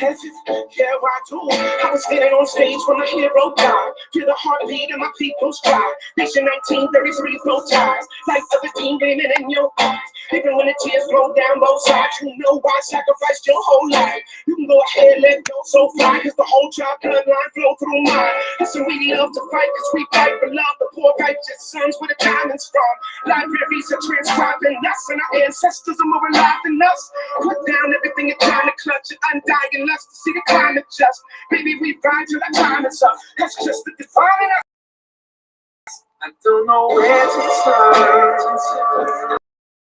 hesitant, yeah, why do? I was standing on stage when my hero died. Feel the heartbeat and my feet don't stride. Nation 1933 flow ties, like other team gleaming in your eyes. Even when the tears flow down both sides, you know why sacrificed your whole life. You can go ahead, let go, so fly, cause the whole child bloodline flow through mine. Listen, we love to fight, cause we fight for love. The poor righteous sons with a diamond strong. Libraries are transcribing us, and our ancestors are more alive than us. Put down everything you're trying to clutch, and undying lust to see the climate just. Baby, we ride till our time is up. That's just the divine in us. I don't know where to start.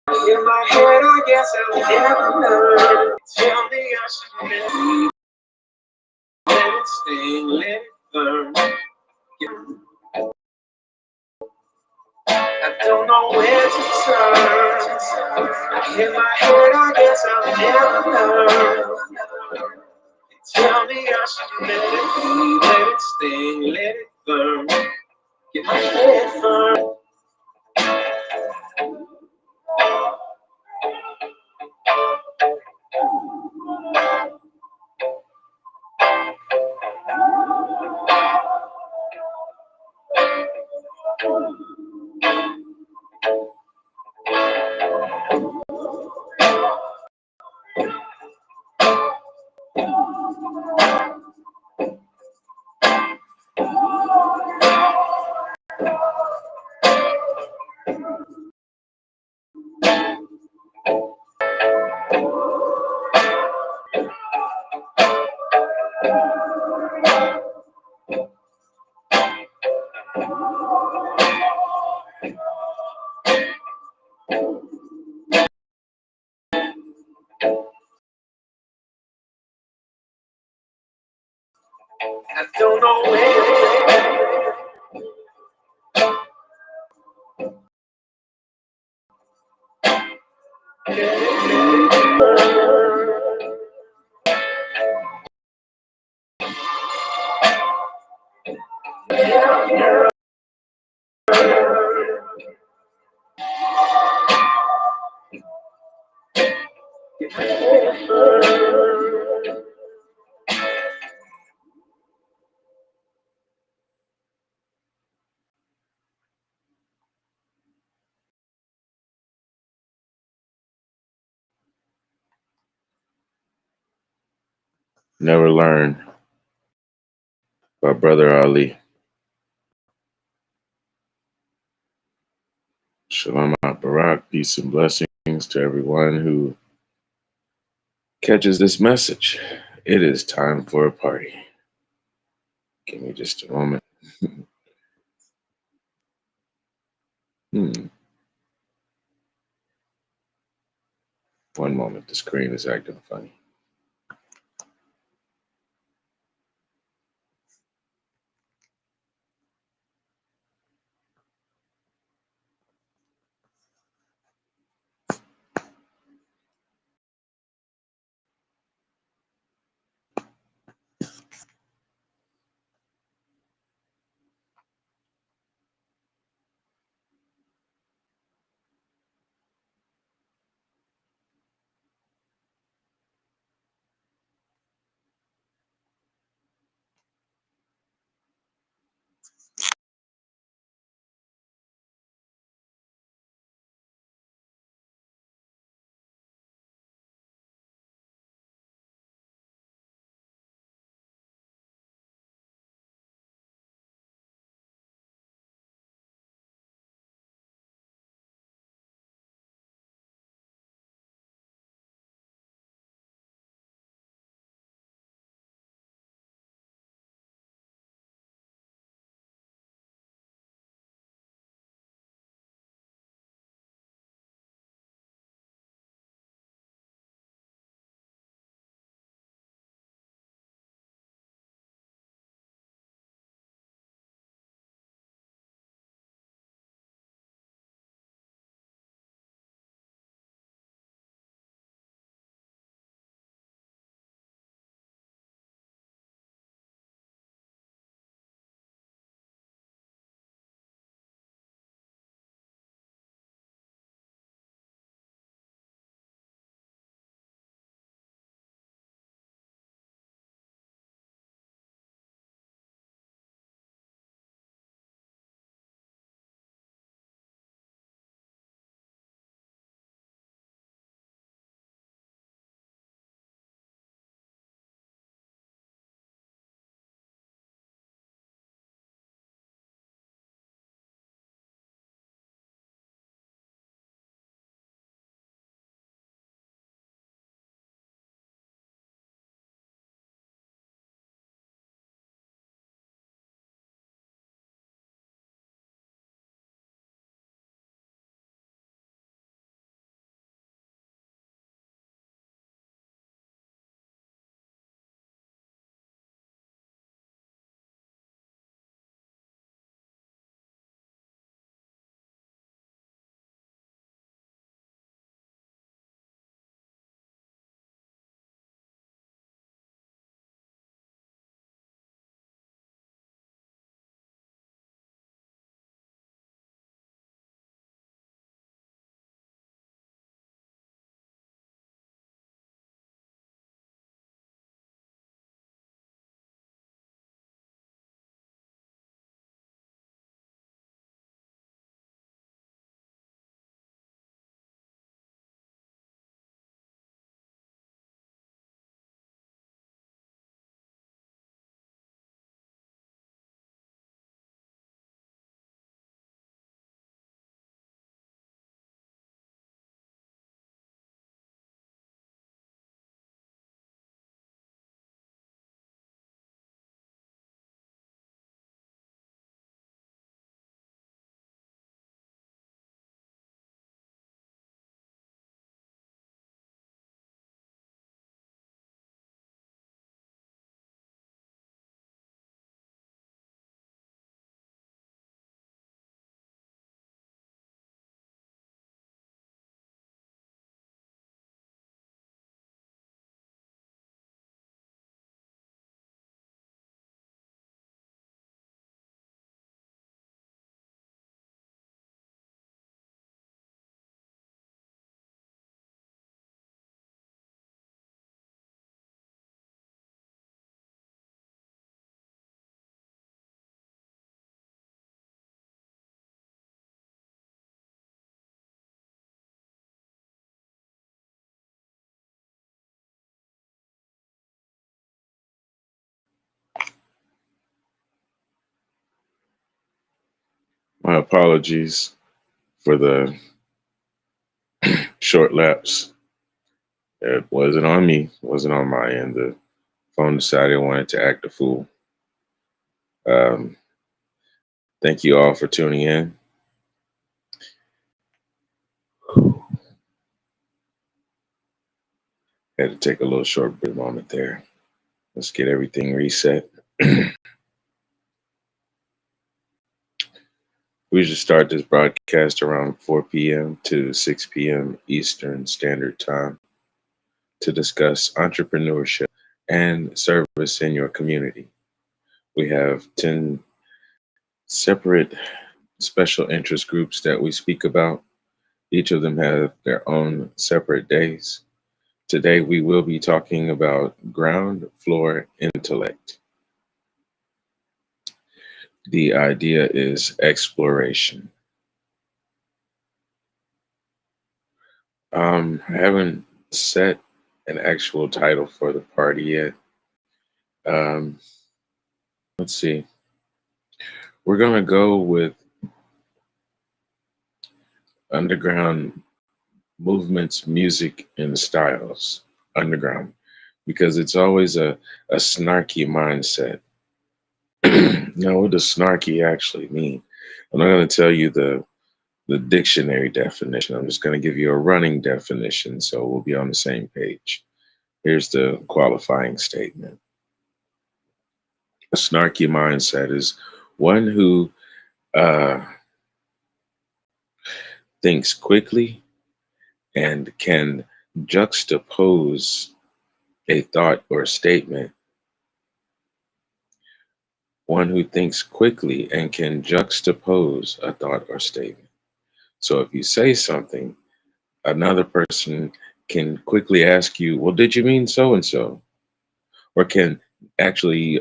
In my head, I guess I'll never learn. Tell me I should let it stay, let it burn. I don't know where to turn. In my head, I guess I'll never learn. Tell me I should let it be, let it stay, let it burn. Get my head firm. I don't know where. Never Learn by Brother Ali. Shalom Barak, peace and blessings to everyone who catches this message. It is time for a party. Give me just a moment. One moment. The screen is acting funny. My apologies for the short lapse. It wasn't on me. It wasn't on my end. The phone decided it wanted to act a fool. Um, thank you all for tuning in. Had to take a little short break moment there. Let's get everything reset. We should start this broadcast around 4 p.m. to 6 p.m. Eastern Standard Time to discuss entrepreneurship and service in your community. We have 10 separate special interest groups that we speak about. Each of them have their own separate days. Today, we will be talking about ground floor intellect. The idea is exploration. I haven't set an actual title for the party yet. Um, let's see. We're going to go with underground movements, music, and styles. Underground, because it's always a snarky mindset. Now, what does snarky actually mean? I'm not going to tell you the dictionary definition. I'm just going to give you a running definition so we'll be on the same page. Here's the qualifying statement. A snarky mindset is one who uh, thinks quickly and can juxtapose a thought or statement. One who thinks quickly and can juxtapose a thought or statement. So if you say something, another person can quickly ask you, well, did you mean so and so? Or can actually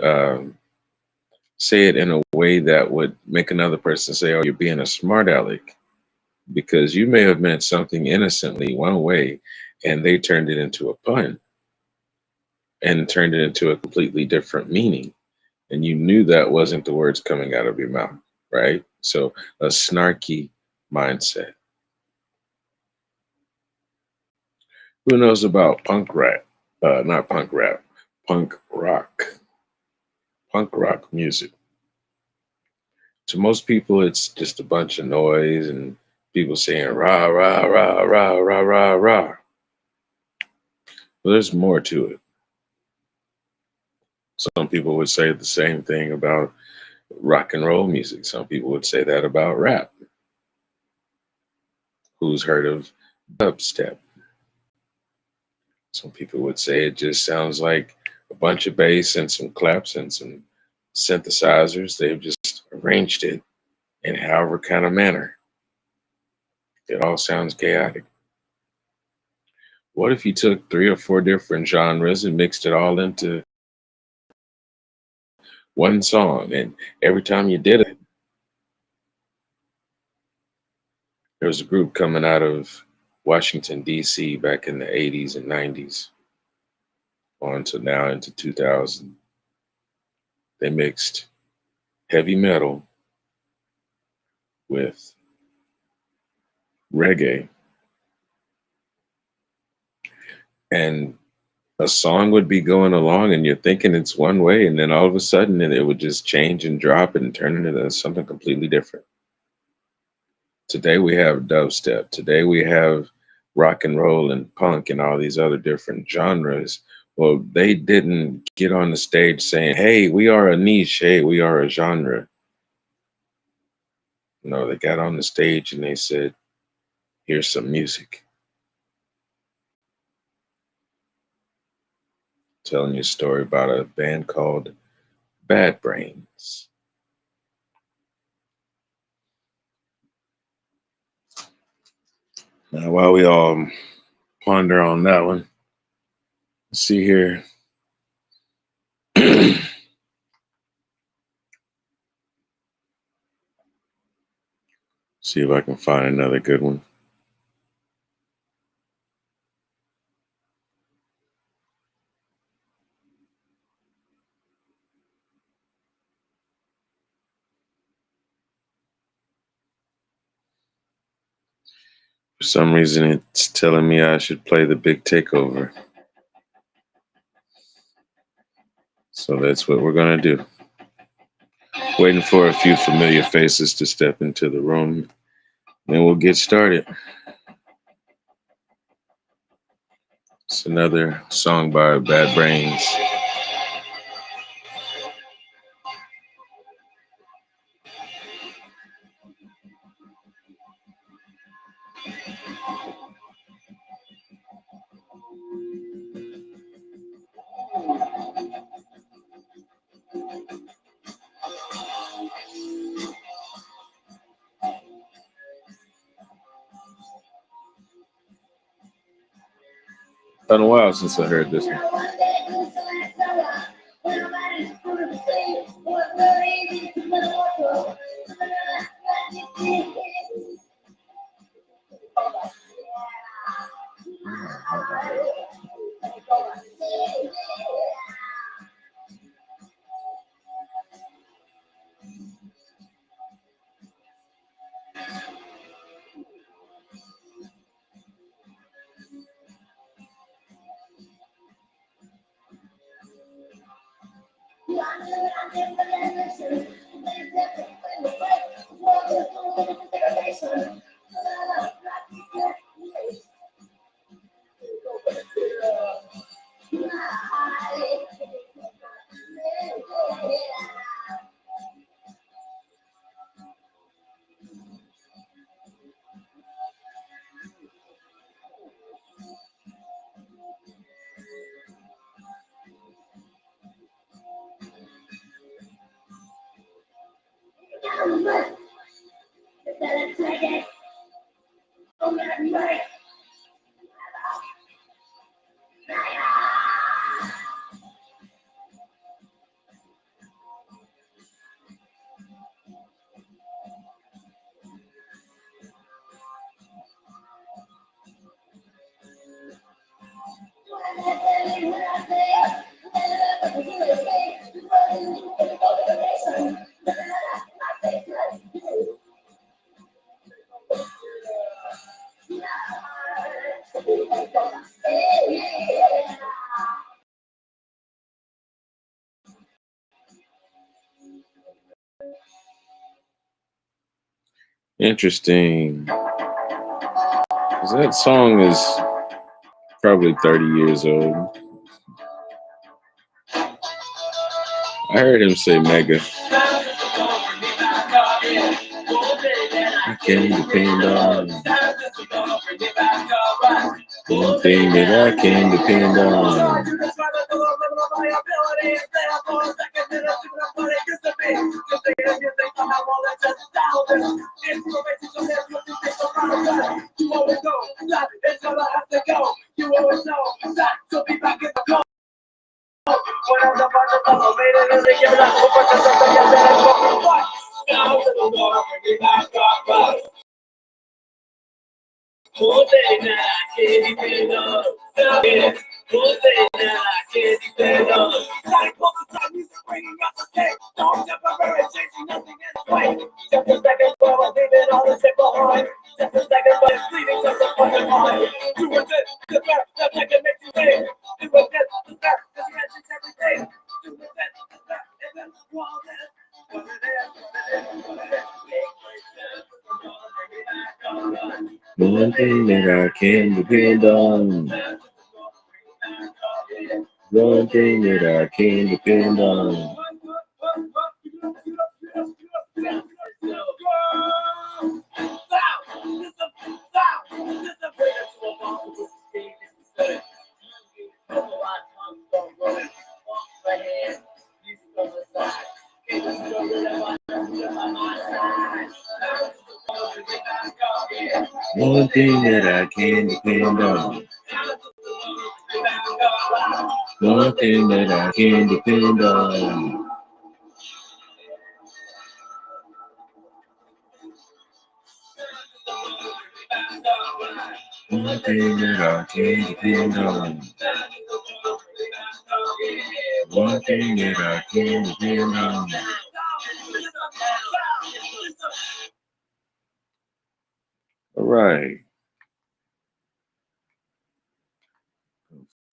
say it in a way that would make another person say, oh, you're being a smart aleck, because you may have meant something innocently one way and they turned it into a pun and turned it into a completely different meaning. And you knew that wasn't the words coming out of your mouth, right? So a snarky mindset. Who knows about punk rap? Not punk rap, punk rock. Punk rock music. To most people, it's just a bunch of noise and people saying rah, rah, rah, rah, rah, rah, rah. But there's more to it. Some people would say the same thing about rock and roll music. Some people would say that about rap. Who's heard of dubstep? Some people would say it just sounds like a bunch of bass and some claps and some synthesizers. They've just arranged it in however kind of manner. It all sounds chaotic. What if you took 3 or 4 different genres and mixed it all into one song? And every time you did it, there was a group coming out of Washington, D.C. back in the 80s and 90s on to now into 2000. They mixed heavy metal with reggae, and a song would be going along and you're thinking it's one way, and then all of a sudden it would just change and drop and turn into something completely different. Today we have dubstep. Today we have rock and roll and punk and all these other different genres. Well, they didn't get on the stage saying, hey, we are a niche. Hey, we are a genre. No, they got on the stage and they said, here's some music. Telling you a story about a band called Bad Brains. Now, while we all ponder on that one, let's see here. See if I can find another good one. For some reason, it's telling me I should play the big takeover. So that's what we're going to do. Waiting for a few familiar faces to step into the room, and we'll get started. It's another song by Bad Brains. Been a while since I heard this one. Interesting. 'Cause that song is probably 30 years old. I heard him say mega. I can depend on. One thing that I can depend on. One thing that I can depend on. One thing that I can depend on. One thing that I can depend on. One thing that I can depend on. One thing that I can depend on. One thing that I can depend on. All right.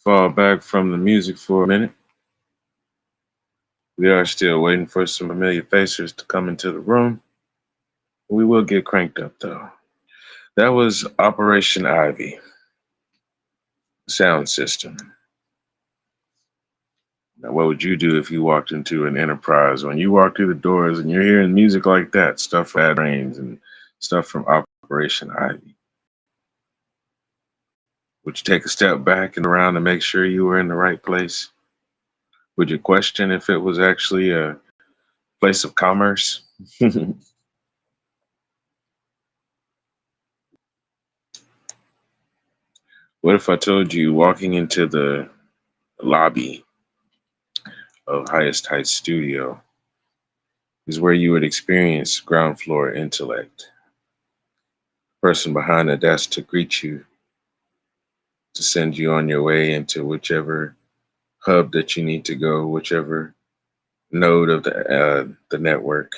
Fall back from the music for a minute. We are still waiting for some familiar faces to come into the room. We will get cranked up though. That was Operation Ivy sound system. Now, what would you do if you walked into an enterprise? When you walk through the doors and you're hearing music like that, stuff from Bad Brains and stuff from Operation Ivy? Would you take a step back and around to make sure you were in the right place? Would you question if it was actually a place of commerce? What if I told you walking into the lobby of Highest Heights Studio is where you would experience ground floor intellect? The person behind the desk to greet you, to send you on your way into whichever hub that you need to go, whichever node of the network.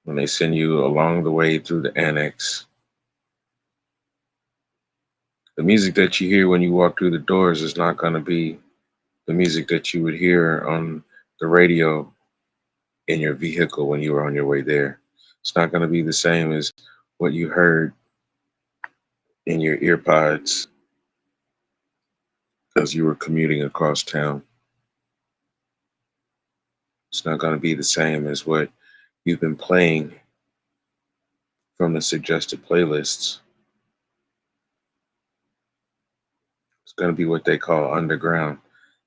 When they send you along the way through the annex, the music that you hear when you walk through the doors is not going to be the music that you would hear on the radio in your vehicle when you were on your way there. It's not going to be the same as what you heard in your earpods as you were commuting across town. It's not going to be the same as what you've been playing from the suggested playlists. It's going to be what they call underground.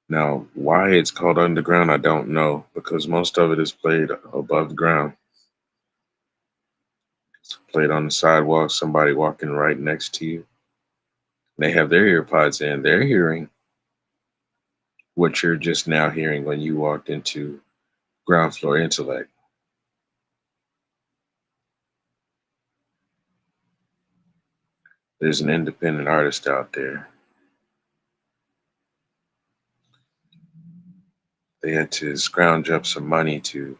Now, why it's called underground, I don't know, because most of it is played above ground. It's played on the sidewalk, somebody walking right next to you. They have their earpods in. They're hearing what you're just now hearing when you walked into ground floor intellect. There's an independent artist out there. They had to scrounge up some money to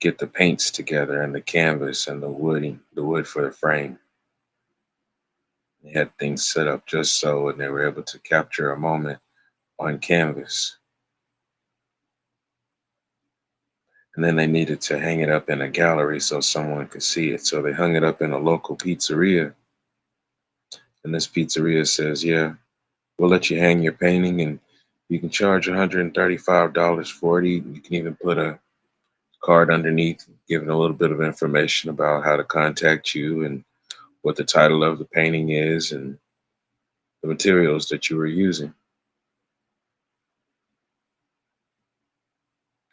get the paints together and the canvas and the wood for the frame. They had things set up just so, and they were able to capture a moment on canvas. And then they needed to hang it up in a gallery so someone could see it. So they hung it up in a local pizzeria. And this pizzeria says, yeah, we'll let you hang your painting and you can charge $135 for it. You can even put a card underneath, giving a little bit of information about how to contact you and what the title of the painting is and the materials that you were using.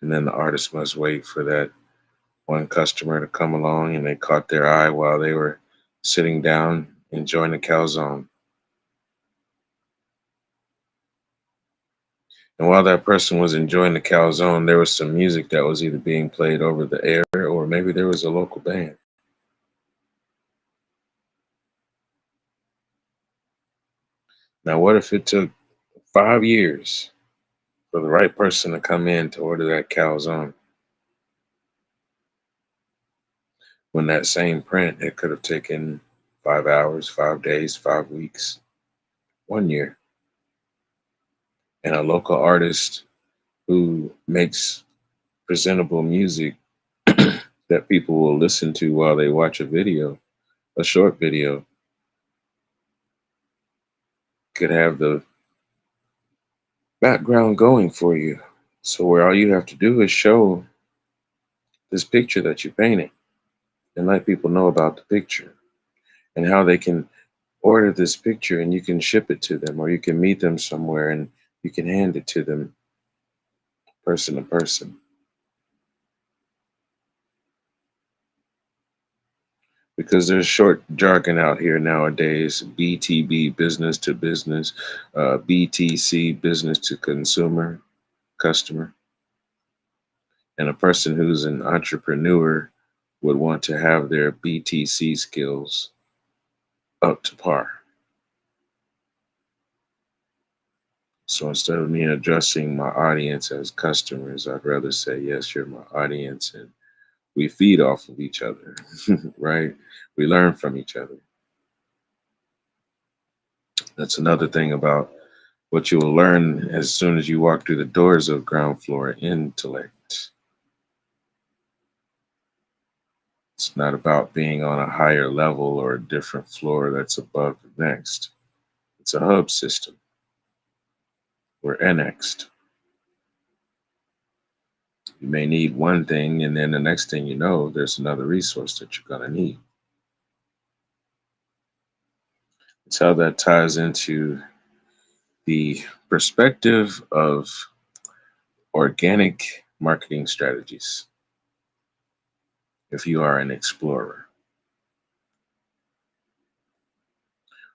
And then the artist must wait for that one customer to come along, and they caught their eye while they were sitting down enjoying the calzone. And while that person was enjoying the calzone, there was some music that was either being played over the air or maybe there was a local band. Now, what if it took 5 years for the right person to come in to order that calzone? When that same print, it could have taken 5 hours, 5 days, 5 weeks, 1 year. And a local artist who makes presentable music that people will listen to while they watch a video, a short video, could have the background going for you. So where all you have to do is show this picture that you painted and let people know about the picture and how they can order this picture and you can ship it to them or you can meet them somewhere and you can hand it to them person to person. Because there's short jargon out here nowadays: BTB, business to business, BTC, business to consumer, customer. And a person who's an entrepreneur would want to have their BTC skills up to par. So instead of me addressing my audience as customers, I'd rather say, yes, you're my audience, and we feed off of each other, right? We learn from each other. That's another thing about what you will learn as soon as you walk through the doors of ground floor intellect. It's not about being on a higher level or a different floor that's above the next. It's a hub system. We're annexed. You may need one thing, and then the next thing you know, there's another resource that you're going to need. It's how that ties into the perspective of organic marketing strategies. If you are an explorer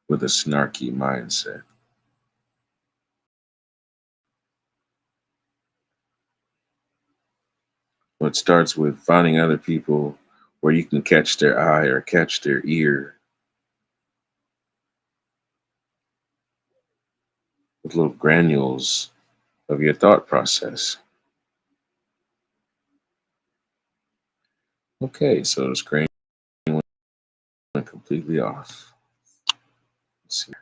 with a snarky mindset, well, it starts with finding other people where you can catch their eye or catch their ear with little granules of your thought process. Okay, so the screen went completely off. Let's see.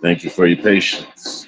Thank you for your patience.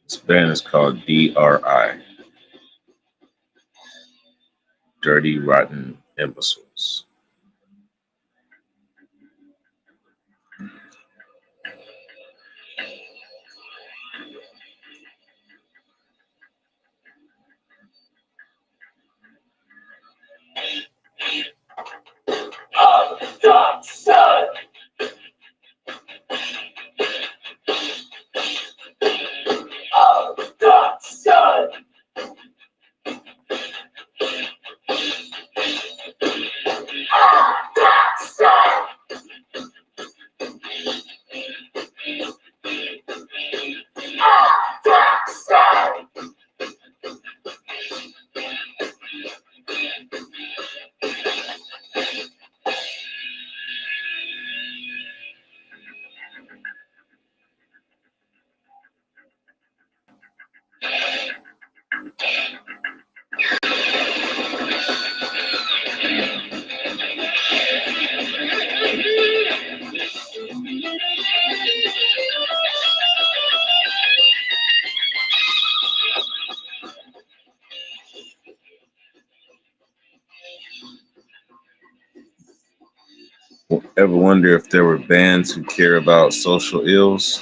This band is called DRI, Dirty Rotten Imbeciles. Ever wonder if there were bands who care about social ills?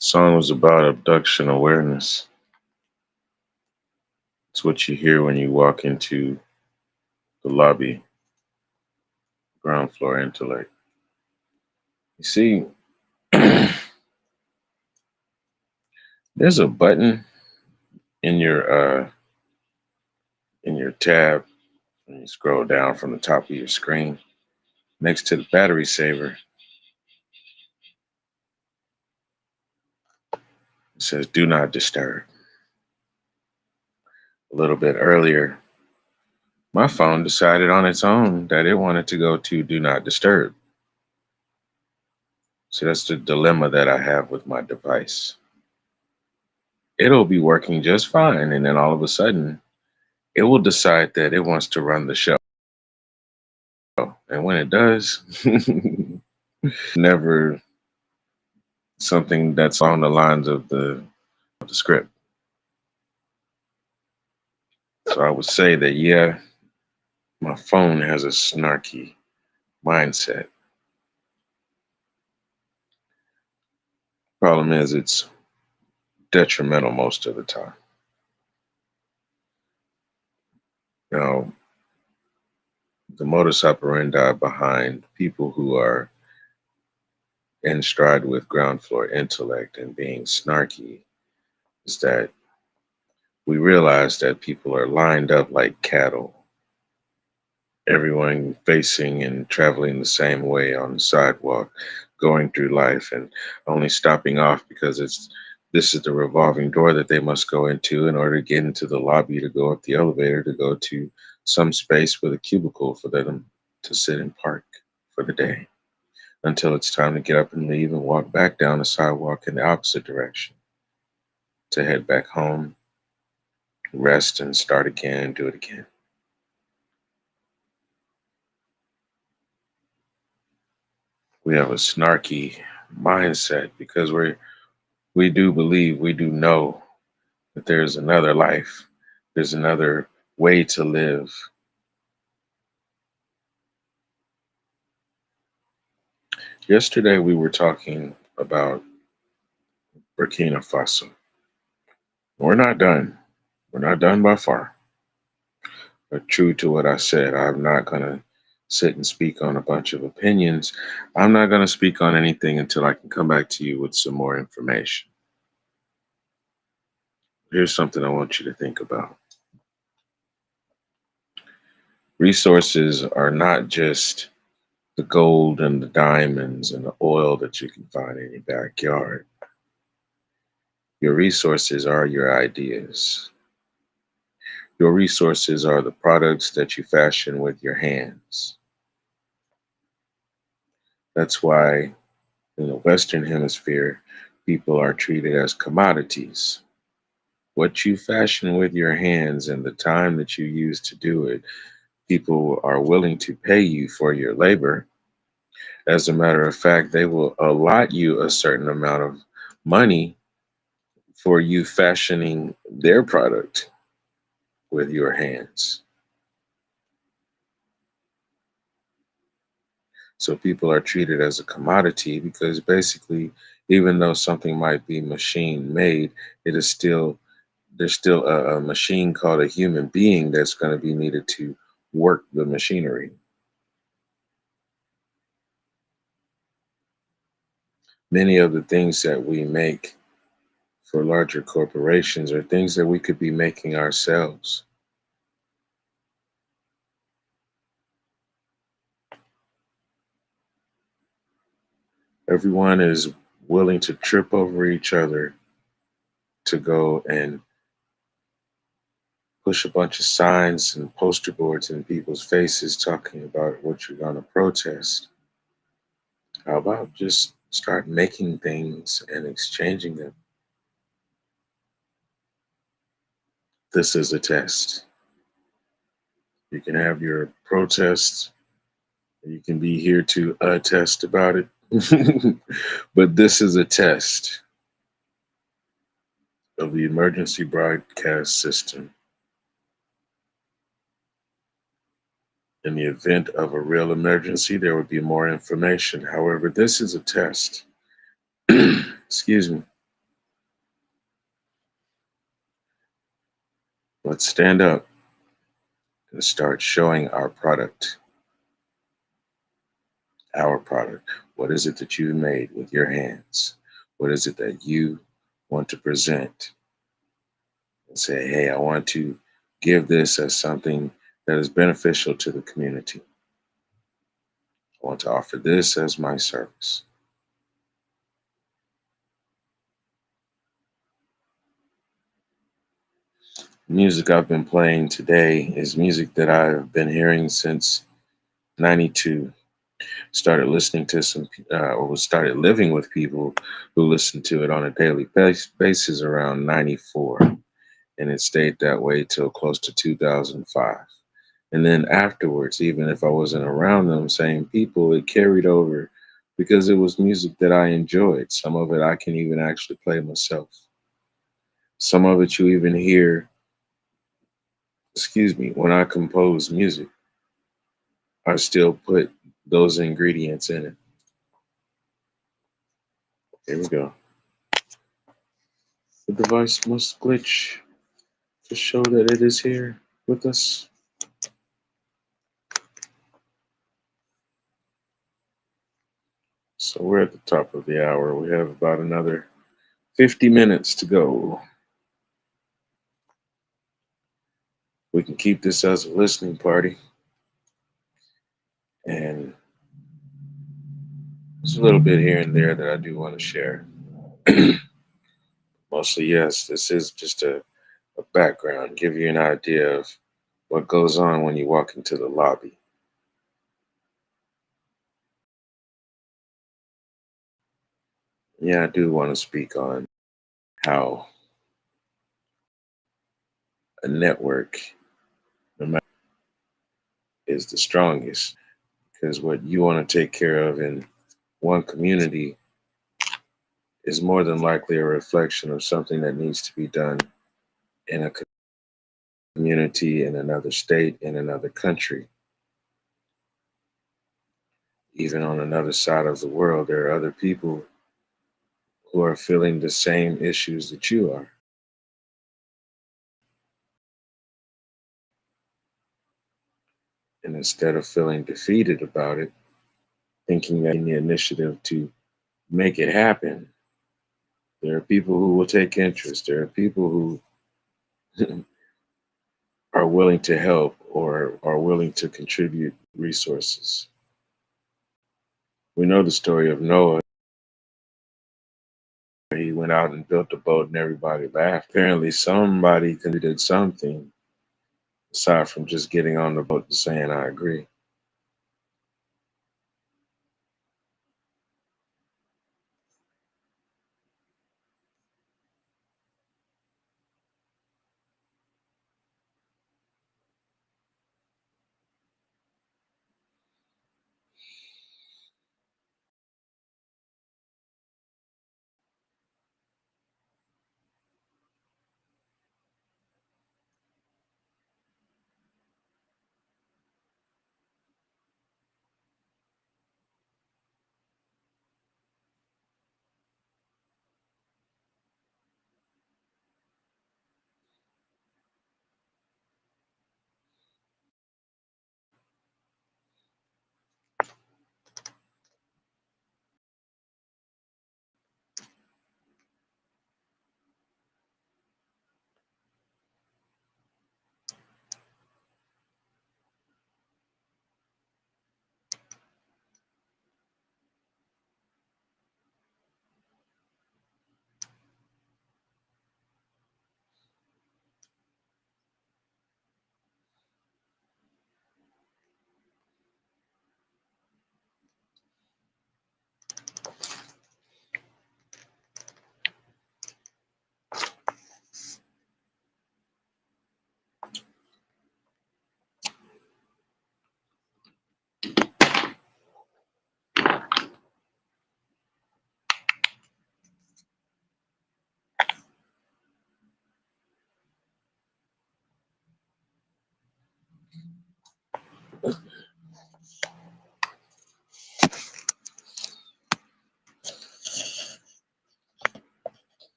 The song was about abduction awareness. It's what you hear when you walk into the lobby, ground floor Intellect. You see, there's a button in your tab when you scroll down from the top of your screen next to the battery saver. It says do not disturb. A little bit earlier, my phone decided on its own that it wanted to go to do not disturb. So that's the dilemma that I have with my device. It'll be working just fine, and then all of a sudden, it will decide that it wants to run the show. And when it does, never something that's on the lines of the script. So I would say that, yeah, my phone has a snarky mindset. Problem is, it's detrimental most of the time. Now, the modus operandi behind people who are in stride with ground floor intellect and being snarky is that we realize that people are lined up like cattle, everyone facing and traveling the same way on the sidewalk, going through life and only stopping off because this is the revolving door that they must go into in order to get into the lobby to go up the elevator to go to some space with a cubicle for them to sit and park for the day until it's time to get up and leave and walk back down the sidewalk in the opposite direction to head back home, rest, and start again and do it again. We have a snarky mindset because we do believe, we do know that there's another life, there's another way to live. Yesterday we were talking about Burkina Faso. We're not done. We're not done by far. But true to what I said, I'm not going to sit and speak on a bunch of opinions. I'm not going to speak on anything until I can come back to you with some more information. Here's something I want you to think about. Resources are not just the gold and the diamonds and the oil that you can find in your backyard. Your resources are your ideas. Your resources are the products that you fashion with your hands. That's why in the Western Hemisphere, people are treated as commodities. What you fashion with your hands and the time that you use to do it, people are willing to pay you for your labor. As a matter of fact, they will allot you a certain amount of money for you fashioning their product with your hands. So people are treated as a commodity because basically, even though something might be machine made, it is still there's still a machine called a human being that's going to be needed to work the machinery. Many of the things that we make for larger corporations are things that we could be making ourselves. Everyone is willing to trip over each other to go and push a bunch of signs and poster boards in people's faces talking about what you're going to protest. How about just start making things and exchanging them? This is a test. You can have your protests, you can be here to attest about it. But this is a test of the emergency broadcast system. In the event of a real emergency, there would be more information. However, this is a test. Excuse me. Let's stand up and start showing our product. Our product. What is it that you made with your hands? What is it that you want to present? And say, hey, I want to give this as something that is beneficial to the community. I want to offer this as my service. Music I've been playing today is music that I've been hearing since 92. Started listening to or started living with people who listened to it on a daily basis around 94. And it stayed that way till close to 2005. And then afterwards, even if I wasn't around them same people, it carried over because it was music that I enjoyed. Some of it I can even actually play myself. Some of it you even hear, excuse me, when I compose music, I still put those ingredients in it. Here we go. The device must glitch to show that it is here with us. So we're at the top of the hour. We have about another 50 minutes to go. We can keep this as a listening party. And there's a little bit here and there that I do want to share. Mostly, yes, this is just a background, give you an idea of what goes on when you walk into the lobby. Yeah, I do want to speak on how a network, no matter, is the strongest, because what you want to take care of in one community is more than likely a reflection of something that needs to be done in a community, in another state, in another country. Even on another side of the world, there are other people who are feeling the same issues that you are. And instead of feeling defeated about it, thinking that in the initiative to make it happen, there are people who will take interest. There are people who are willing to help or are willing to contribute resources. We know the story of Noah. He went out and built a boat and everybody laughed. Apparently, somebody contributed something aside from just getting on the boat and saying, I agree.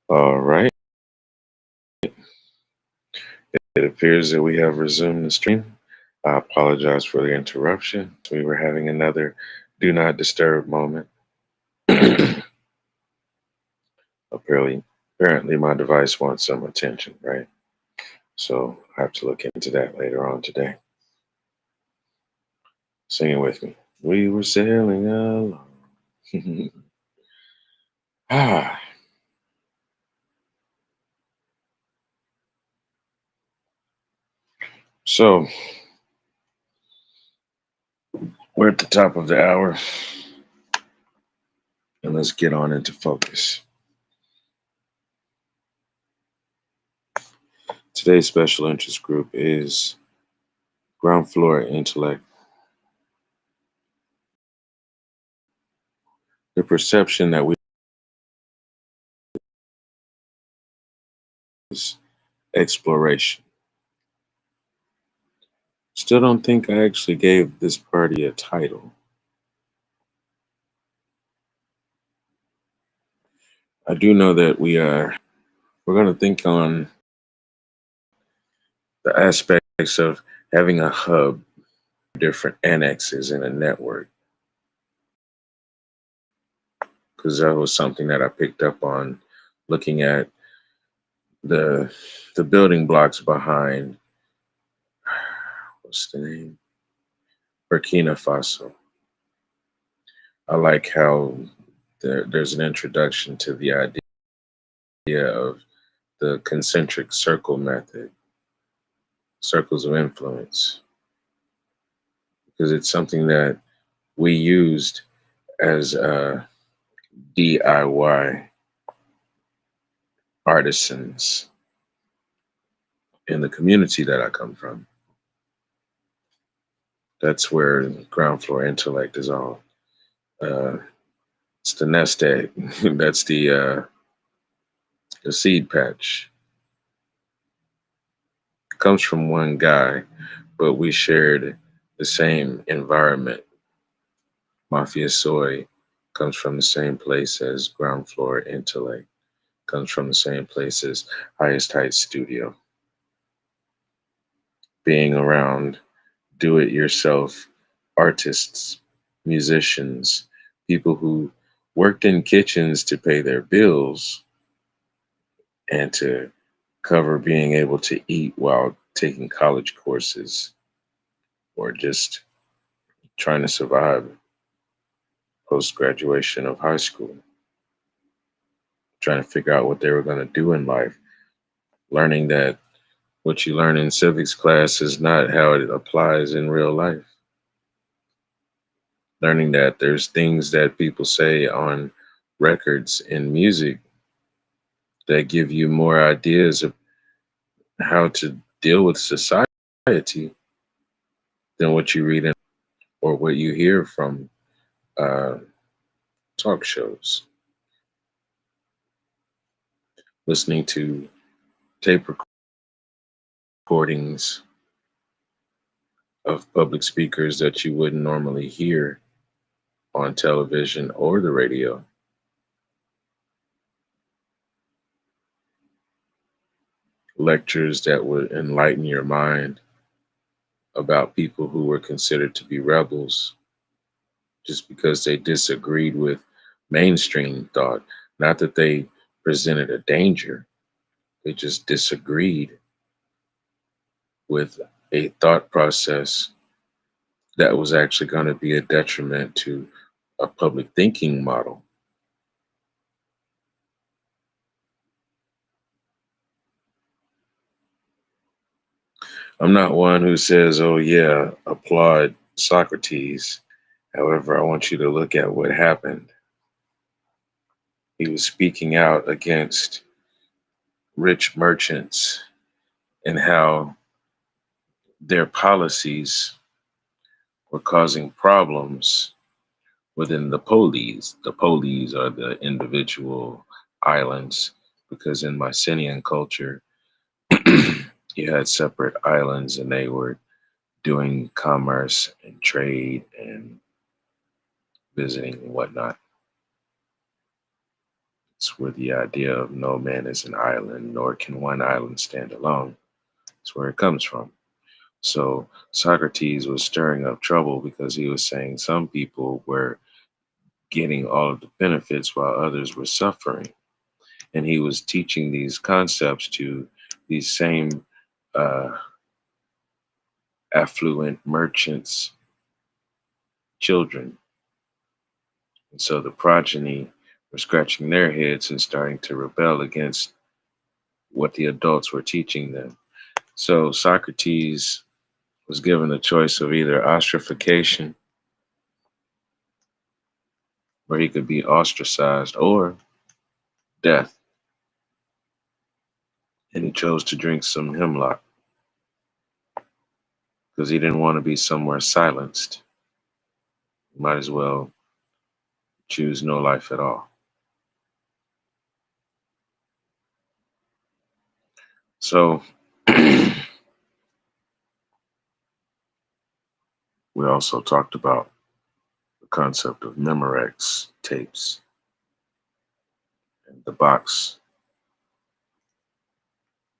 All right. It appears that we have resumed the stream. I apologize for the interruption. We were having another do not disturb moment. apparently, apparently, my device wants some attention, right? So I have to look into that later on today. Sing it with me. We were sailing along. ah, so we're at the top of the hour, and let's get on into focus. Today's special interest group is Ground Floor Intellect. The perception that we is exploration. Still don't think I actually gave this party a title. I do know that we are We're going to think on the aspects of having a hub, different annexes in a network, because that was something that I picked up on looking at the the building blocks behind what's the name? Burkina Faso. I like how there's an introduction to the idea of the concentric circle method, circles of influence, because it's something that we used as DIY artisans in the community that I come from. That's where ground floor intellect is all. Uh, it's the nest egg. That's the seed patch. It comes from one guy, but we shared the same environment. Mafia Soy comes from the same place as ground floor intellect. Comes from the same place as highest heights studio. Being around do-it-yourself artists, musicians, people who worked in kitchens to pay their bills and to cover being able to eat while taking college courses or just trying to survive post graduation of high school, trying to figure out what they were going to do in life, learning that what you learn in civics class is not how it applies in real life. Learning that there's things that people say on records in music that give you more ideas of how to deal with society than what you read in or what you hear from uh, talk shows. Listening to tape recordings of public speakers that you wouldn't normally hear on television or the radio. Lectures that would enlighten your mind about people who were considered to be rebels just because they disagreed with mainstream thought. Not that they presented a danger, they just disagreed with a thought process that was actually going to be a detriment to a public thinking model. I'm not one who says, oh, yeah, applaud Socrates. However, I want you to look at what happened. He was speaking out against rich merchants and how their policies were causing problems within the polis. The polis are the individual islands because in Mycenaean culture, you had separate islands and they were doing commerce and trade and visiting and whatnot. It's where the idea of no man is an island, nor can one island stand alone. It's where it comes from. So Socrates was stirring up trouble because he was saying some people were getting all of the benefits while others were suffering. And he was teaching these concepts to these same uh, affluent merchants' children. And so the progeny were scratching their heads and starting to rebel against what the adults were teaching them. So Socrates was given the choice of either ostracification, where he could be ostracized, or death. And he chose to drink some hemlock because he didn't want to be somewhere silenced. Might as well choose no life at all. So we also talked about the concept of Memorex tapes and the box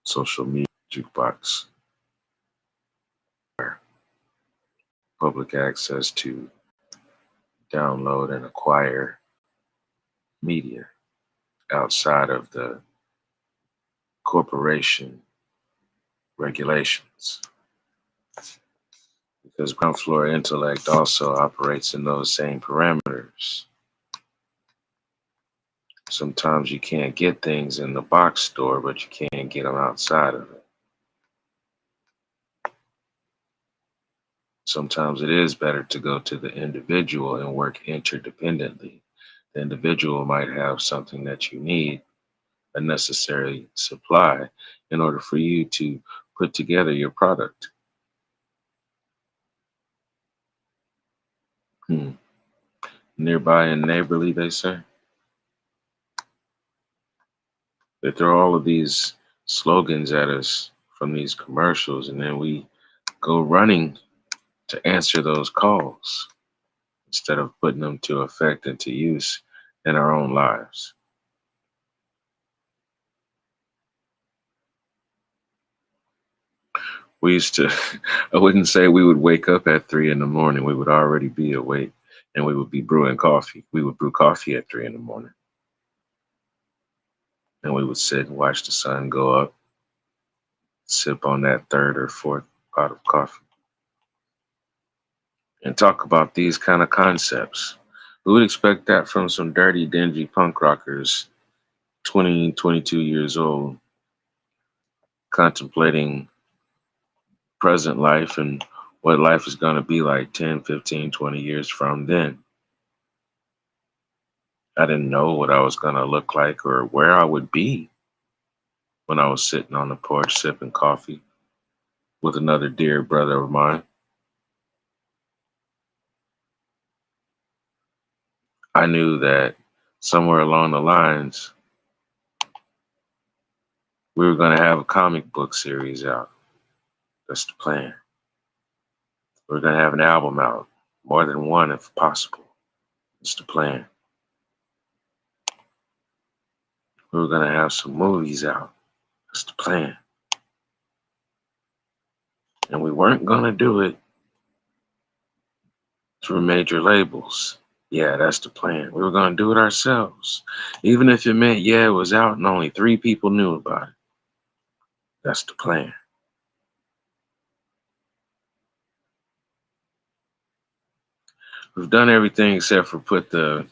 social media jukebox, public access to download and acquire media outside of the corporation regulations. Because ground floor intellect also operates in those same parameters. Sometimes you can't get things in the box store, but you can get them outside of it. Sometimes it is better to go to the individual and work interdependently. The individual might have something that you need, a necessary supply, in order for you to put together your product. Nearby and neighborly, they say. They throw all of these slogans at us from these commercials, and then we go running to answer those calls instead of putting them to effect and to use in our own lives. We used to, I wouldn't say we would wake up at 3 in the morning. We would already be awake and we would be brewing coffee. We would brew coffee at 3 in the morning. And we would sit and watch the sun go up, sip on that third or fourth pot of coffee, and talk about these kind of concepts. Who would expect that from some dirty, dingy punk rockers, 20, 22 years old, contemplating present life and what life is going to be like 10, 15, 20 years from then? I didn't know what I was going to look like or where I would be when I was sitting on the porch sipping coffee with another dear brother of mine. I knew that somewhere along the lines, we were going to have a comic book series out. That's the plan. We're going to have an album out, more than one if possible. That's the plan. We were going to have some movies out. That's the plan. And we weren't going to do it through major labels. Yeah, that's the plan. We were going to do it ourselves. Even if it meant, yeah, it was out and only 3 people knew about it. That's the plan. We've done everything except for put the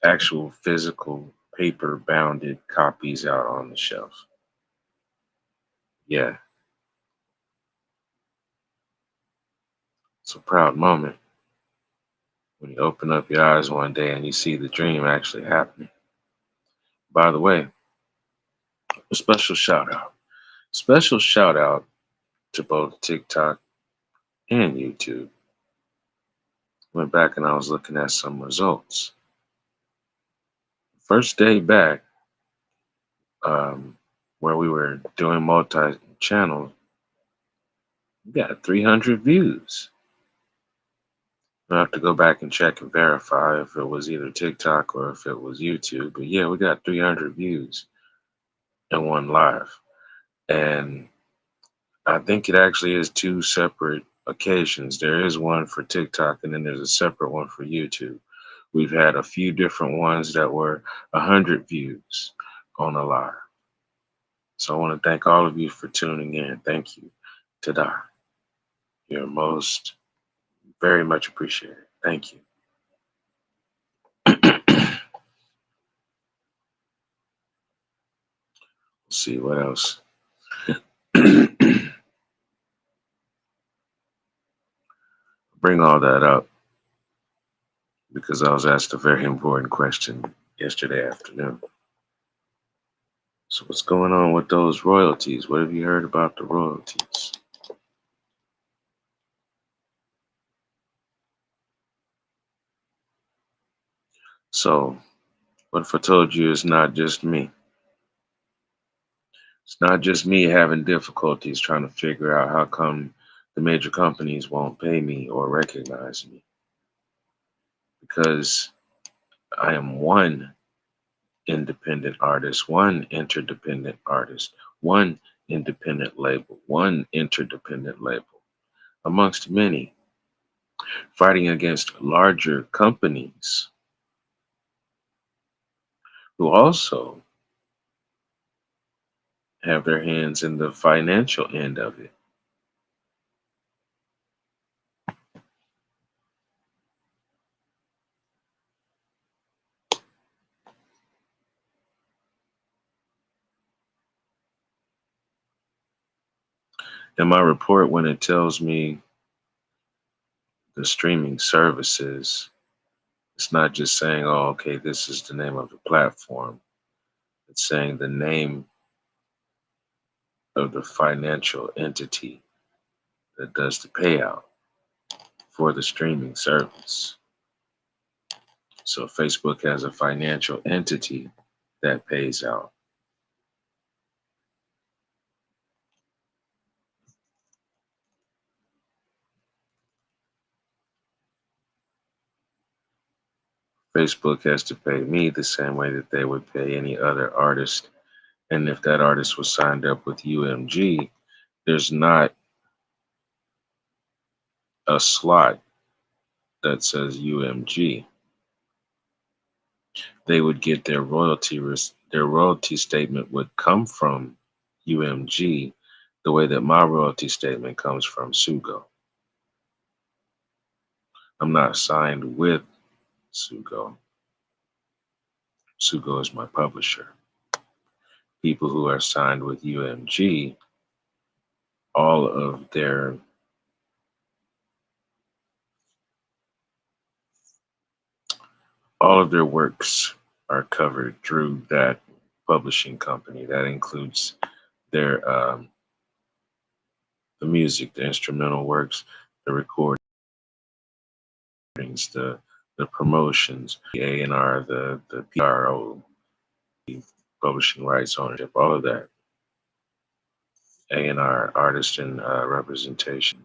actual physical paper bounded copies out on the shelf. Yeah, it's a proud moment when you open up your eyes one day and you see the dream actually happening. By the way, a special shout out. Special shout out to both TikTok and YouTube. Went back and I was looking at some results. First day back, where we were doing multi-channel, we got 300 views. I have to go back and check and verify if it was either TikTok or if it was YouTube. But yeah, we got 300 views in one live. And I think it actually is 2 separate occasions. There is one for TikTok and then there's a separate one for YouTube. We've had a few different ones that were 100 views on a live. So I want to thank all of you for tuning in. Thank you. Tada. You're most very much appreciated. Thank you. Let's see what else. Bring all that up because I was asked a very important question yesterday afternoon. So what's going on with those royalties? What have you heard about the royalties? So what if I told you it's not just me? It's not just me having difficulties trying to figure out how come the major companies won't pay me or recognize me. Because I am one independent artist, one interdependent artist, one independent label, one interdependent label, amongst many, fighting against larger companies who also have their hands in the financial end of it. In my report, when it tells me the streaming services, it's not just saying, oh, okay, this is the name of the platform. It's saying the name of the financial entity that does the payout for the streaming service. So Facebook has a financial entity that pays out. Facebook has to pay me the same way that they would pay any other artist. And if that artist was signed up with UMG, there's not a slot that says UMG. They would get their royalty statement would come from UMG the way that my royalty statement comes from Sugo. I'm not signed with Sugo. Sugo is my publisher. People who are signed with UMG, all of their all of their works are covered through that publishing company. That includes their the music, the instrumental works, the recordings, the promotions, the A&R, the PRO, publishing rights ownership, all of that. A&R, artist and representation.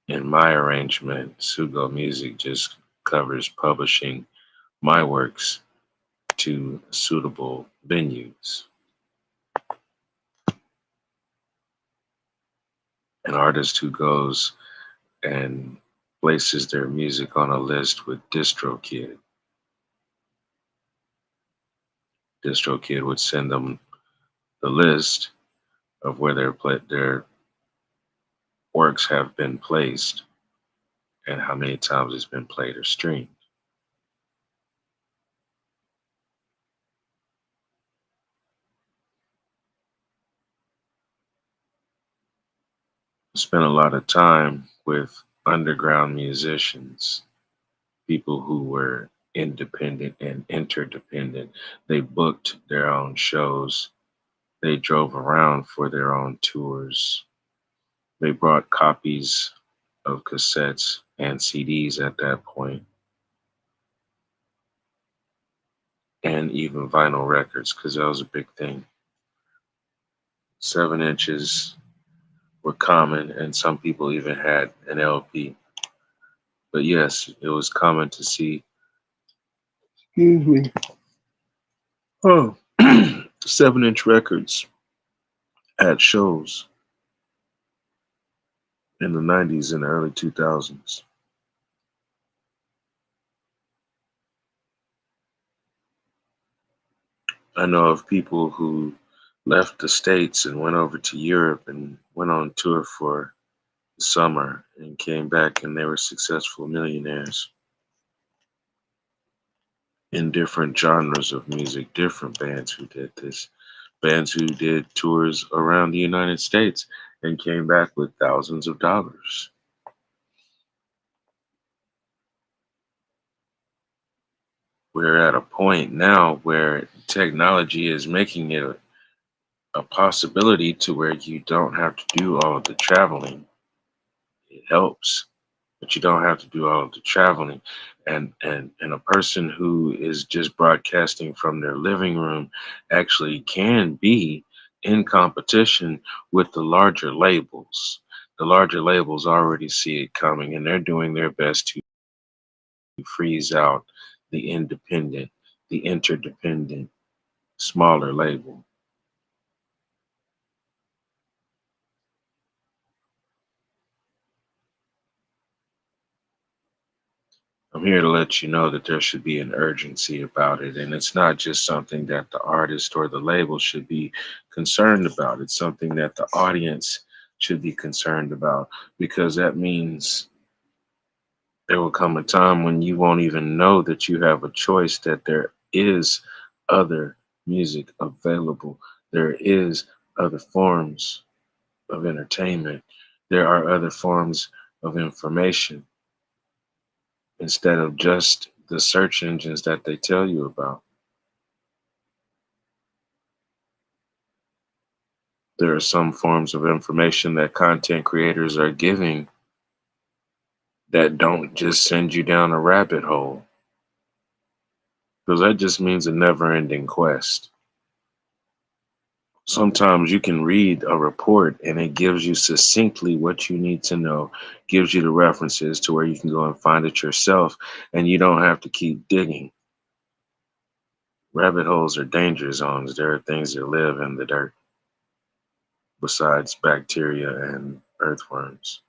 In my arrangement, Sugo Music just covers publishing my works to suitable venues. An artist who goes and places their music on a list with DistroKid. DistroKid would send them the list of where their works have been placed and how many times it's been played or streamed. I spent a lot of time with underground musicians, people who were independent and interdependent. They booked their own shows. They drove around for their own tours. They brought copies of cassettes and CDs at that point, and even vinyl records, because that was a big thing. 7 inches were common, and some people even had an LP. But yes, it was common to see, excuse me, oh, 7-inch records at shows in the 90s and early 2000s. I know of people who left the States and went over to Europe and went on tour for the summer and came back and they were successful millionaires in different genres of music, different bands who did this, bands who did tours around the United States and came back with thousands of dollars. We're at a point now where technology is making it a possibility to where you don't have to do all of the traveling. It helps, but you don't have to do all of the traveling. And a person who is just broadcasting from their living room actually can be in competition with the larger labels. The larger labels already see it coming, and they're doing their best to freeze out the independent, the interdependent, smaller label. I'm here to let you know that there should be an urgency about it, and it's not just something that the artist or the label should be concerned about. It's something that the audience should be concerned about, because that means there will come a time when you won't even know that you have a choice, that there is other music available. There is other forms of entertainment. There are other forms of information instead of just the search engines that they tell you about. There are some forms of information that content creators are giving that don't just send you down a rabbit hole, because that just means a never ending quest. Sometimes you can read a report and it gives you succinctly what you need to know, gives you the references to where you can go and find it yourself, and you don't have to keep digging. Rabbit holes are danger zones. There are things that live in the dirt besides bacteria and earthworms.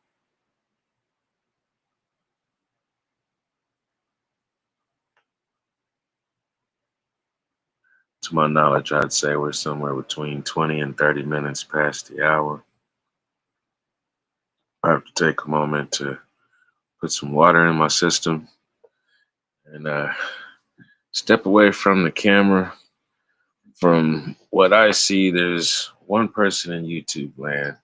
To my knowledge, I'd say we're somewhere between 20 and 30 minutes past the hour. I have to take a moment to put some water in my system and step away from the camera. From what I see, there's one person in YouTube land.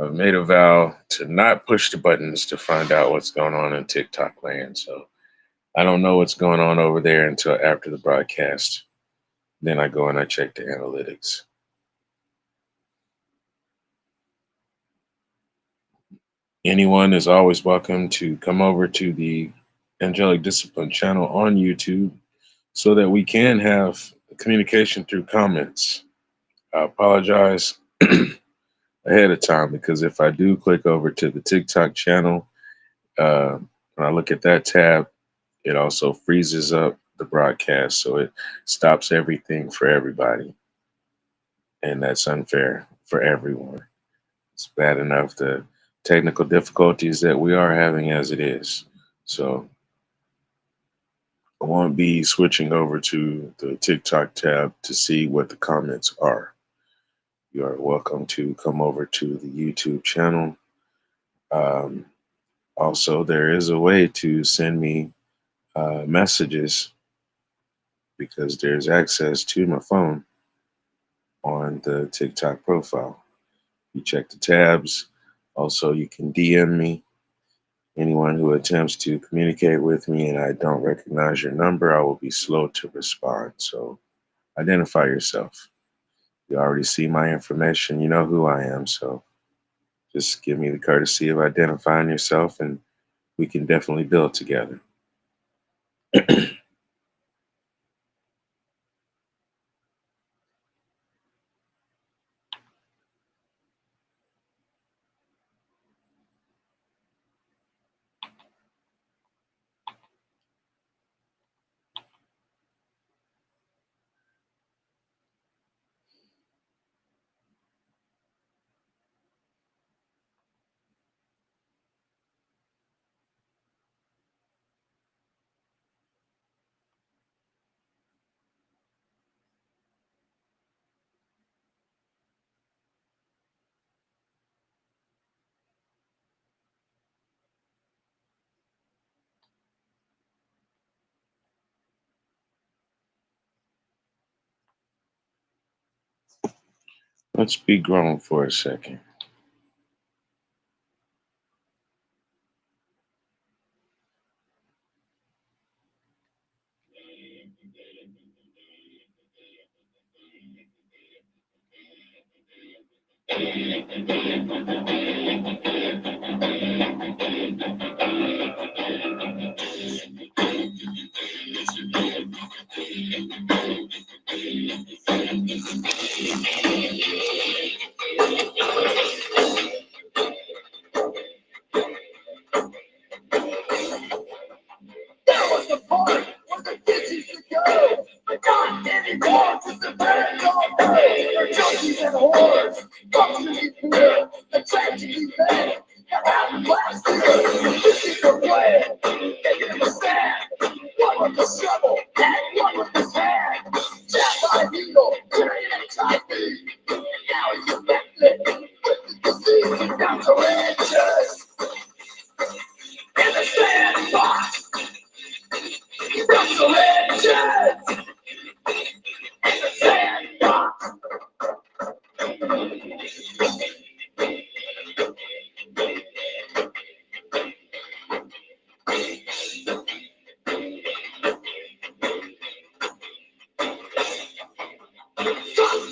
I've made a vow to not push the buttons to find out what's going on in TikTok land. So I don't know what's going on over there until after the broadcast. Then I go and I check the analytics. Anyone is always welcome to come over to the Angelic Discipline channel on YouTube so that we can have communication through comments. I apologize ahead of time, because if I do click over to the TikTok channel, when I look at that tab, it also freezes up the broadcast. So it stops everything for everybody. And that's unfair for everyone. It's bad enough the technical difficulties that we are having as it is. So I won't be switching over to the TikTok tab to see what the comments are. You are welcome to come over to the YouTube channel. Um, Also, there is a way to send me messages, because there's access to my phone on the TikTok profile. You check the tabs. Also, you can DM me. Anyone who attempts to communicate with me and I don't recognize your number, I will be slow to respond. So identify yourself. You already see my information. You know who I am. So just give me the courtesy of identifying yourself, and we can definitely build together. Let's be grown for a second. shovel and one with his hand. Jack by needle, carrying a tight beat. And now he's connected with the disease. He got syringes in the sandbox. He got syringes in the sandbox.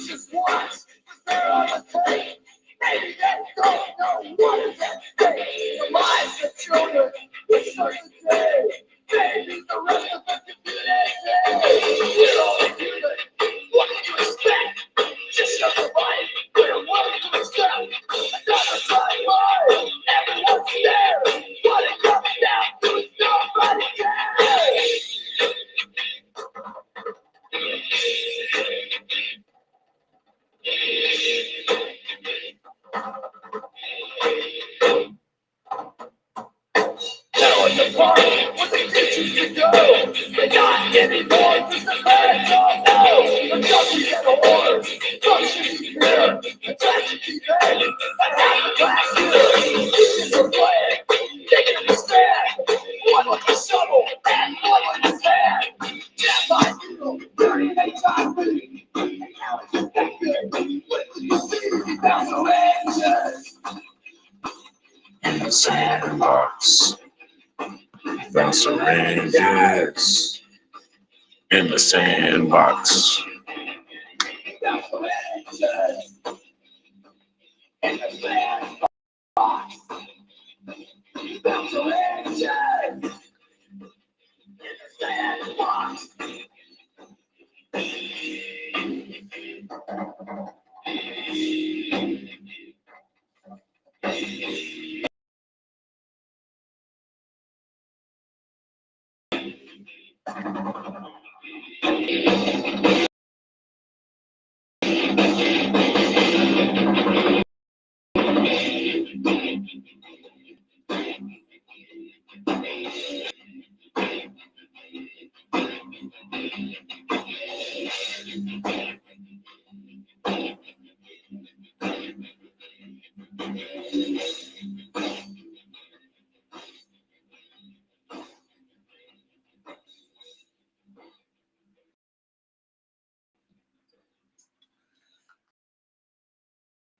Just once, they're on the tape. Maybe they don't know what is at stake. The lives of children with such a day. Maybe the rest of us can do that day. We're all human. What do you expect? Just shut the light. We're willing to accept another timeline. Everyone's there. What it comes down to is nobody cares. Now at the park, where the kids used to go, they're not anymore, cause the parents all know. The junkies and the whores, drugs should be here, the tax should be paid, and half the class here. Teachers are playing, they can understand. One with the shovel, and one with his hand. Jab by needle, dirty they try me. And now it's infected with the disease. He found syringes in the sandbox. Found syringes in the sandbox. Found syringes in the sandbox. Found syringes in the sandbox.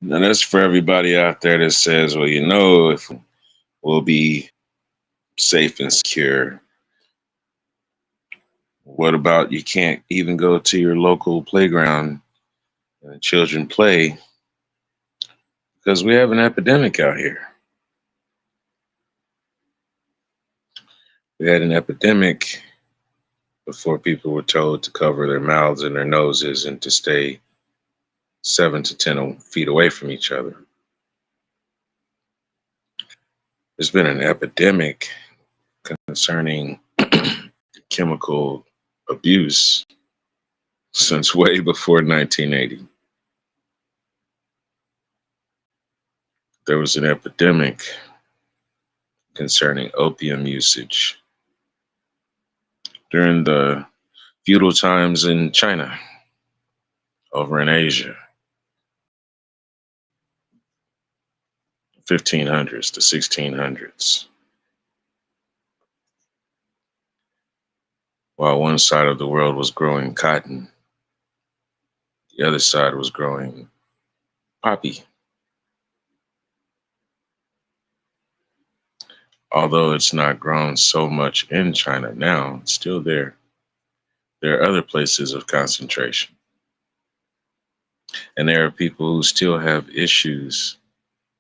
Now that's for everybody out there that says, well, you know, if we'll be safe and secure. What about you can't even go to your local playground and the children play because we have an epidemic out here. We had an epidemic before people were told to cover their mouths and their noses and to stay 7 to 10 feet away from each other. There's been an epidemic concerning chemical abuse since way before 1980. There was an epidemic concerning opium usage during the feudal times in China, over in Asia, 1500s to 1600s. While one side of the world was growing cotton, the other side was growing poppy. Although it's not grown so much in China now, it's still there. There are other places of concentration. And there are people who still have issues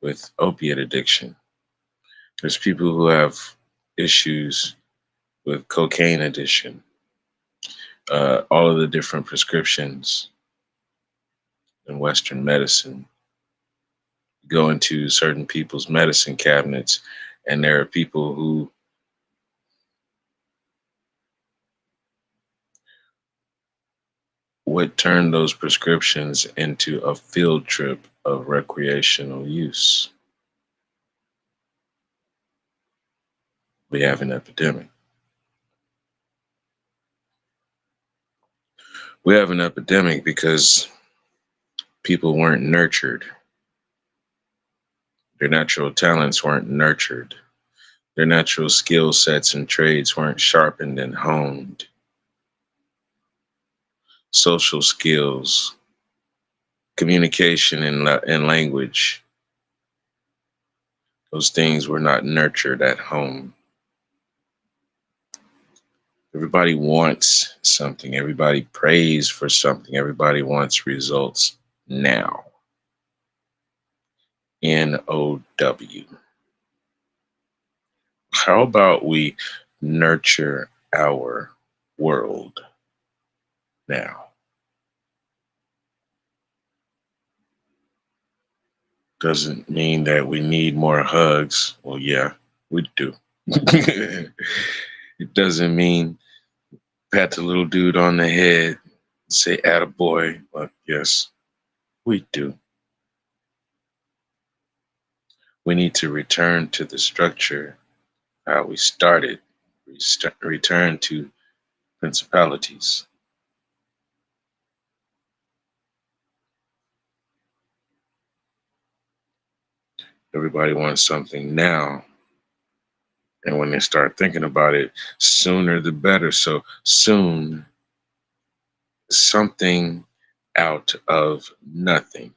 with opiate addiction. There's people who have issues with cocaine addiction. All of the different prescriptions in Western medicine. Go into certain people's medicine cabinets, and there are people who would turn those prescriptions into a field trip of recreational use. We have an epidemic. We have an epidemic because people weren't nurtured. Their natural talents weren't nurtured. Their natural skill sets and trades weren't sharpened and honed. Social skills, communication and language, those things were not nurtured at home. Everybody wants something. Everybody prays for something. Everybody wants results now. NOW. How about we nurture our world now? Doesn't mean that we need more hugs. Well, yeah, we do. It doesn't mean pat the little dude on the head, say attaboy. But yes, we do. We need to return to the structure how we started, return to principalities. Everybody wants something now. And when they start thinking about it, sooner the better. So soon, something out of nothing.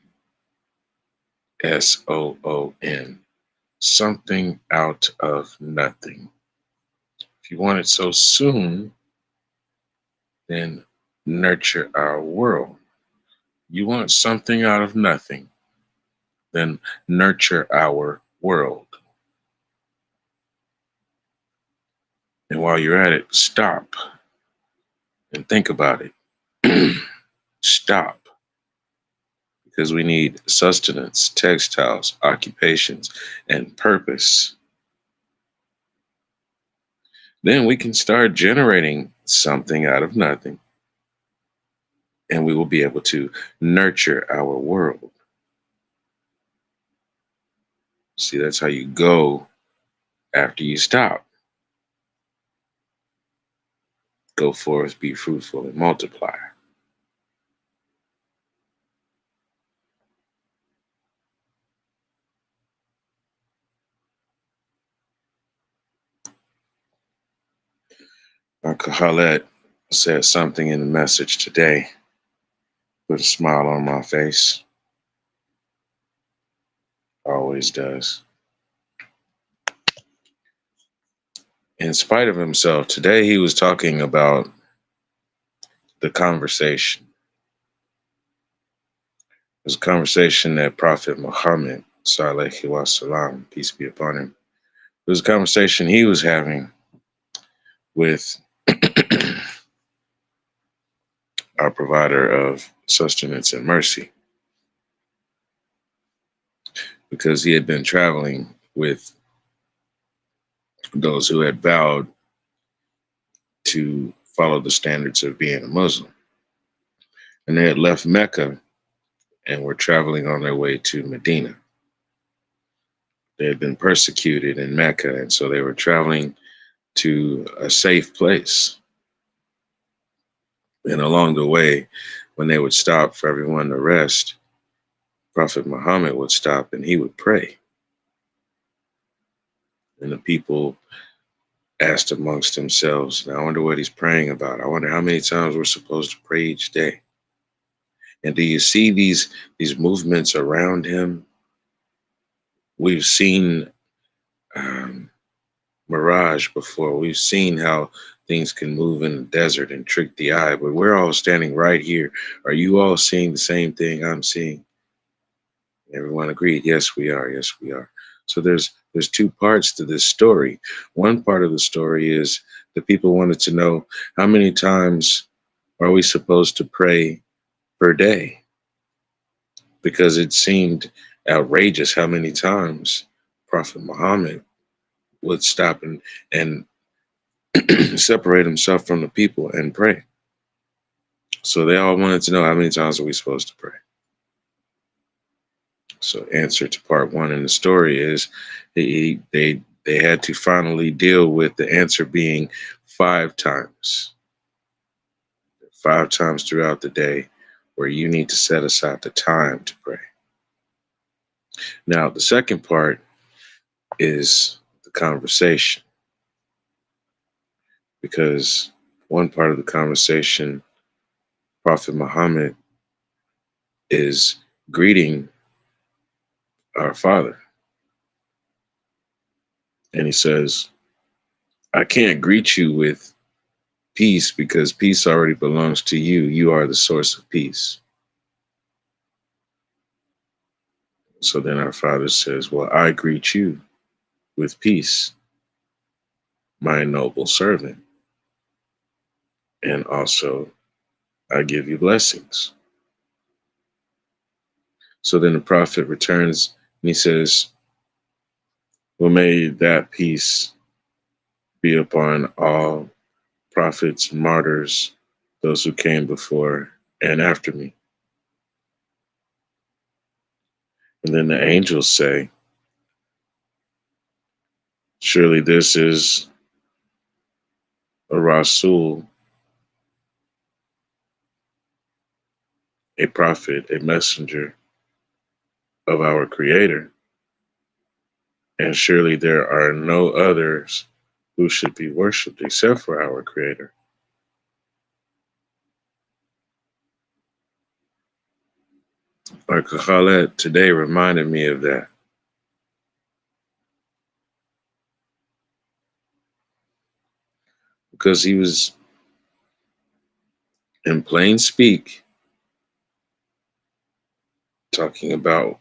SOON. Something out of nothing. If you want it so soon, then nurture our world. You want something out of nothing, then nurture our world. And while you're at it, stop and think about it. Stop. Because we need sustenance, textiles, occupations, and purpose. Then we can start generating something out of nothing, and we will be able to nurture our world. See, that's how you go after you stop. Go forth, be fruitful, and multiply. Uncle Khaled said something in the message today, put a smile on my face. Always does. In spite of himself, today he was talking about the conversation. It was a conversation that Prophet Muhammad, Sallallahu Alaihi Wasallam, peace be upon him, it was a conversation he was having with our provider of sustenance and mercy, because he had been traveling with those who had vowed to follow the standards of being a Muslim. And they had left Mecca and were traveling on their way to Medina. They had been persecuted in Mecca, and so they were traveling to a safe place. And along the way, when they would stop for everyone to rest, Prophet Muhammad would stop and he would pray. And the people asked amongst themselves, I wonder what he's praying about. I wonder how many times we're supposed to pray each day. And do you see these movements around him? We've seen mirage before. We've seen how things can move in the desert and trick the eye, but we're all standing right here. Are you all seeing the same thing I'm seeing? Everyone agreed, yes, we are. Yes, we are. So there's two parts to this story. One part of the story is the people wanted to know, how many times are we supposed to pray per day? Because it seemed outrageous how many times Prophet Muhammad would stop and separate himself from the people and pray. So they all wanted to know, how many times are we supposed to pray? So answer to part one in the story is they had to finally deal with the answer being 5 times. 5 times throughout the day where you need to set aside the time to pray. Now, the second part is the conversation, because one part of the conversation, Prophet Muhammad is greeting our Father. And he says, I can't greet you with peace because peace already belongs to you. You are the source of peace. So then our Father says, well, I greet you with peace, my noble servant. And also, I give you blessings. So then the prophet returns and he says, well, may that peace be upon all prophets, martyrs, those who came before and after me. And then the angels say, surely this is a Rasul, a prophet, a messenger of our Creator. And surely there are no others who should be worshipped except for our Creator. Like Khaled today reminded me of that, because he was in plain speak talking about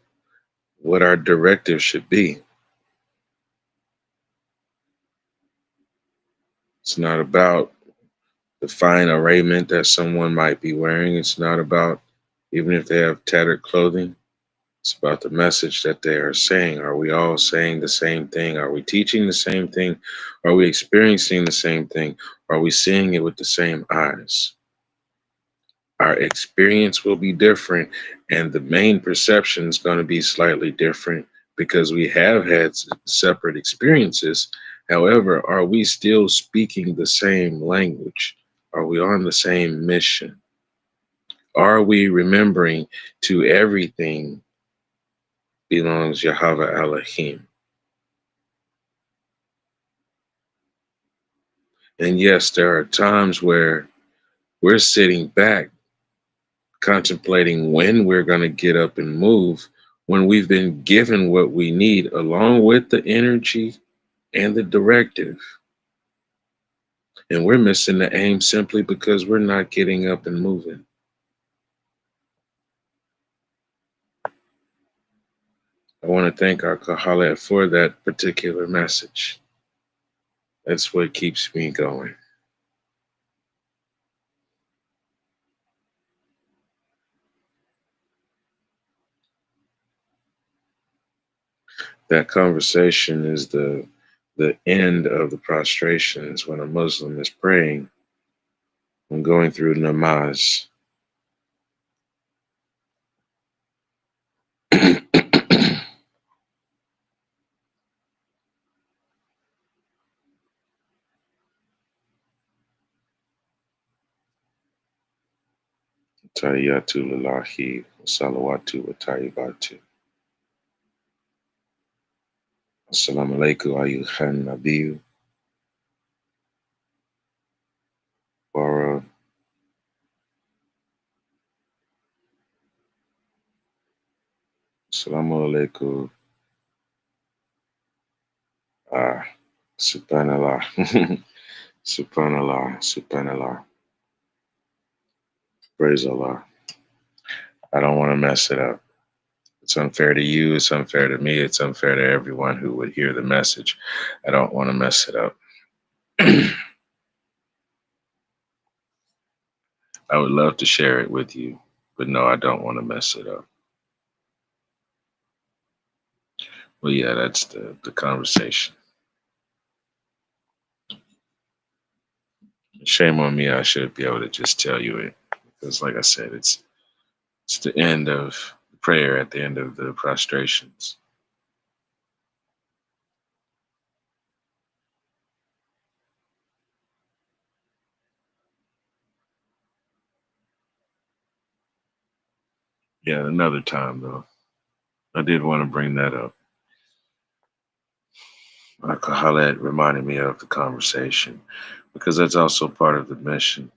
what our directive should be. It's not about the fine arrayment that someone might be wearing. It's not about even if they have tattered clothing. It's about the message that they are saying. Are we all saying the same thing? Are we teaching the same thing? Are we experiencing the same thing? Are we seeing it with the same eyes? Our experience will be different, and the main perception is going to be slightly different because we have had separate experiences. However, are we still speaking the same language? Are we on the same mission? Are we remembering to everything belongs Yahweh Elohim? And yes, there are times where we're sitting back contemplating when we're going to get up and move when we've been given what we need along with the energy and the directive. And we're missing the aim simply because we're not getting up and moving. I want to thank our Kahalet for that particular message. That's what keeps me going. That conversation is the end of the prostrations when a Muslim is praying, when going through namaz. Tayyatu lillahi wa salawatu wa tayyibatu. Assalamu alaikum ayyuhan nabiyyu wa assalamu alaikum. Subhanallah. Subhanallah. Subhanallah. Praise Allah. I don't want to mess it up. It's unfair to you. It's unfair to me. It's unfair to everyone who would hear the message. I don't want to mess it up. I would love to share it with you, but no, I don't want to mess it up. Well, yeah, that's the conversation. Shame on me. I should be able to just tell you it because, like I said, it's the end of prayer at the end of the prostrations. Yeah, another time though. I did want to bring that up. How that reminded me of the conversation because that's also part of the mission.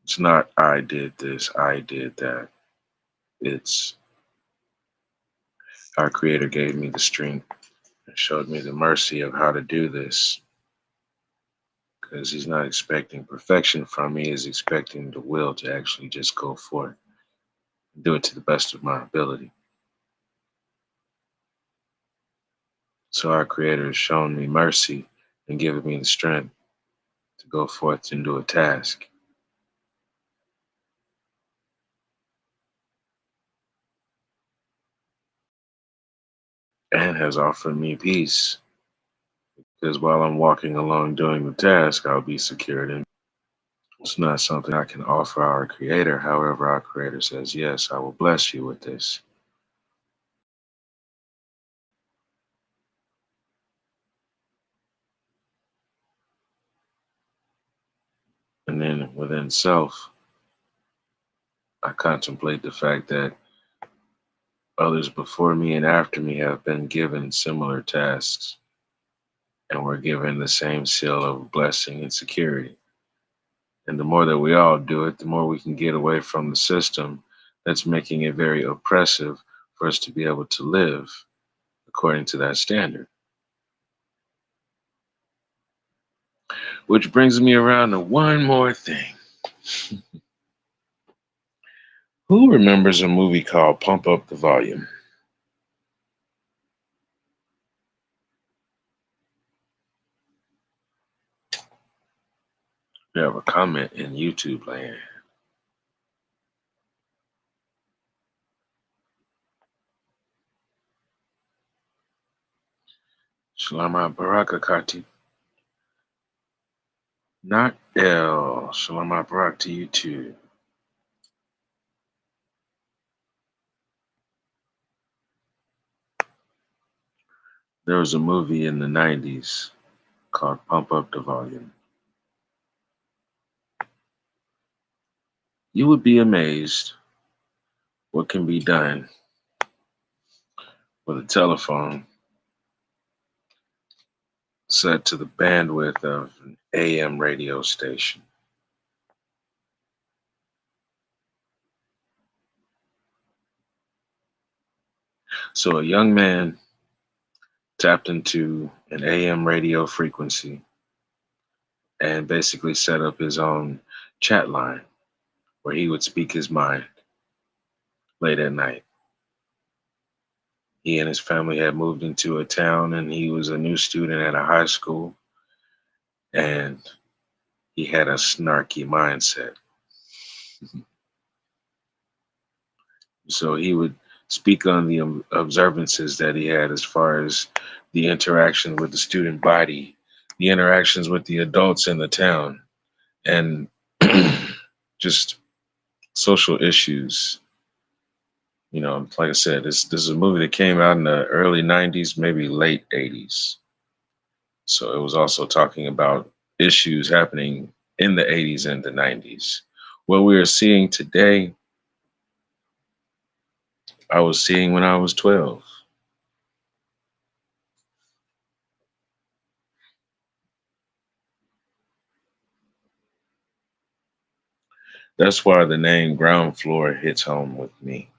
It's not I did this, I did that. It's our Creator gave me the strength and showed me the mercy of how to do this because He's not expecting perfection from me, He's expecting the will to actually just go for it and do it to the best of my ability. So our Creator has shown me mercy and given me the strength to go forth and do a task and has offered me peace because while I'm walking along doing the task, I'll be secured in. It's not something I can offer our Creator. However, our Creator says, yes, I will bless you with this. And then within self, I contemplate the fact that others before me and after me have been given similar tasks and were given the same seal of blessing and security. And the more that we all do it, the more we can get away from the system that's making it very oppressive for us to be able to live according to that standard. Which brings me around to one more thing. Who remembers a movie called Pump Up the Volume? You have a comment in YouTube land. Shalama Baraka Kati. Not L. Shalama Barak to you too. There was a movie in the 90s called Pump Up the Volume. You would be amazed what can be done with a telephone set to the bandwidth of an AM radio station. So a young man tapped into an AM radio frequency and basically set up his own chat line where he would speak his mind late at night. He and his family had moved into a town and he was a new student at a high school and he had a snarky mindset. So he would speak on the observances that he had as far as the interaction with the student body, the interactions with the adults in the town, and just social issues. You know, like I said, this is a movie that came out in the early 90s, maybe late 80s. So it was also talking about issues happening in the 80s and the 90s. What we are seeing today, I was seeing when I was 12. That's why the name ground floor hits home with me.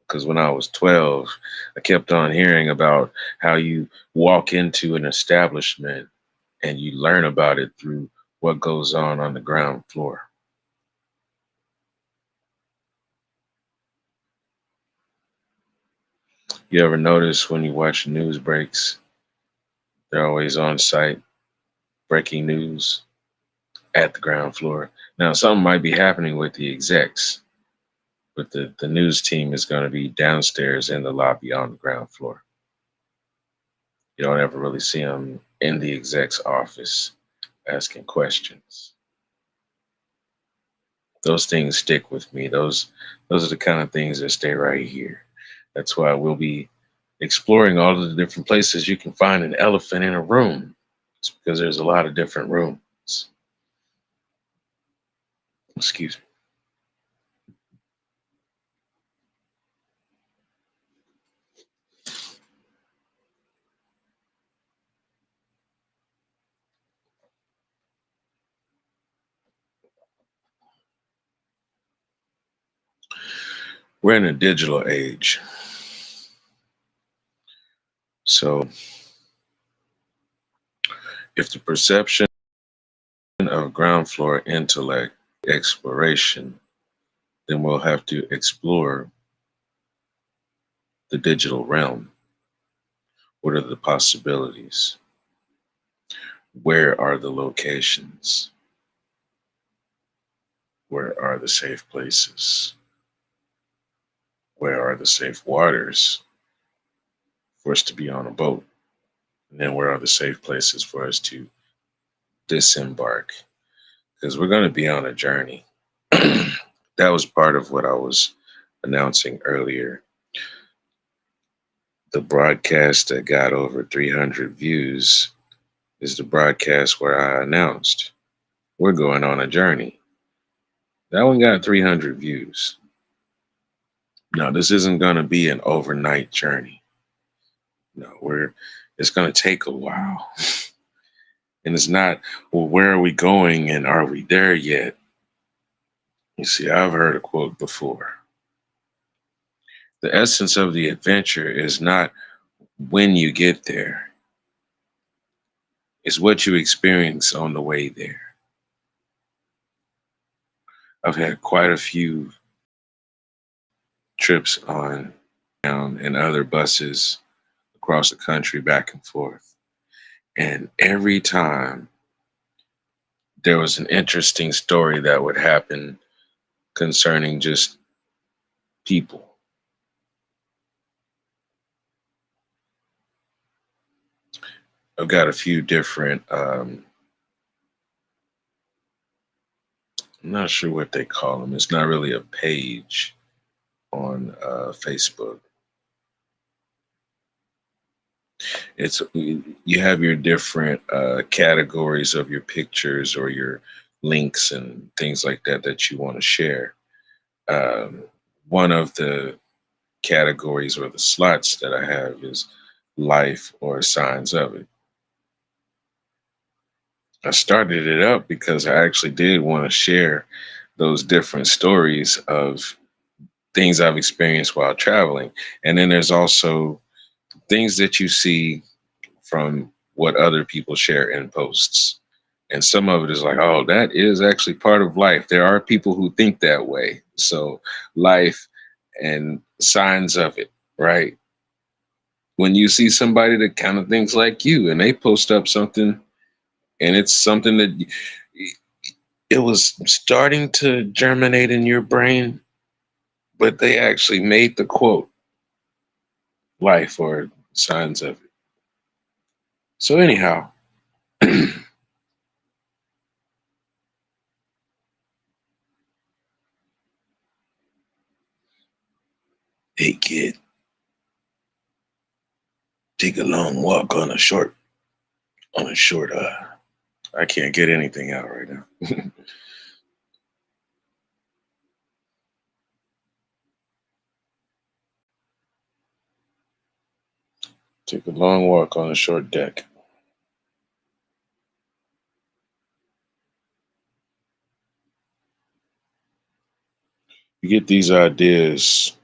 Because when I was 12, I kept on hearing about how you walk into an establishment and you learn about it through what goes on the ground floor. You ever notice when you watch news breaks, they're always on site, breaking news at the ground floor. Now, something might be happening with the execs, but the news team is going to be downstairs in the lobby on the ground floor. You don't ever really see them in the exec's office asking questions. Those things stick with me. Those are the kind of things that stay right here. That's why we'll be exploring all of the different places you can find an elephant in a room. It's because there's a lot of different rooms. Excuse me. We're in a digital age. So if the perception of ground floor intellect exploration, then we'll have to explore the digital realm. What are the possibilities? Where are the locations? Where are the safe places? Where are the safe waters for us to be on a boat? And then where are the safe places for us to disembark? Because we're going to be on a journey. That was part of what I was announcing earlier. The broadcast that got over 300 views is the broadcast where I announced we're going on a journey. That one got 300 views. Now, this isn't going to be an overnight journey. No, it's going to take a while. And it's not, well, where are we going and are we there yet? You see, I've heard a quote before. The essence of the adventure is not when you get there, it's what you experience on the way there. I've had quite a few trips on down and other buses across the country back and forth. And every time there was an interesting story that would happen concerning just people. I've got a few different, I'm not sure what they call them. It's not really a page on Facebook. It's you have your different categories of your pictures or your links and things like that that you want to share. Um, One of the categories or the slots that I have is life or signs of it. I started it up because I actually did want to share those different stories of things I've experienced while traveling. And then there's also things that you see from what other people share in posts. And some of it is like, oh, that is actually part of life. There are people who think that way. So, life and signs of it, right? When you see somebody that kind of thinks like you and they post up something and it's something that it was starting to germinate in your brain, but they actually made the quote life or signs of it. So, anyhow, hey, kid, take a long walk on a short, I can't get anything out right now. Take a long walk on a short deck. You get these ideas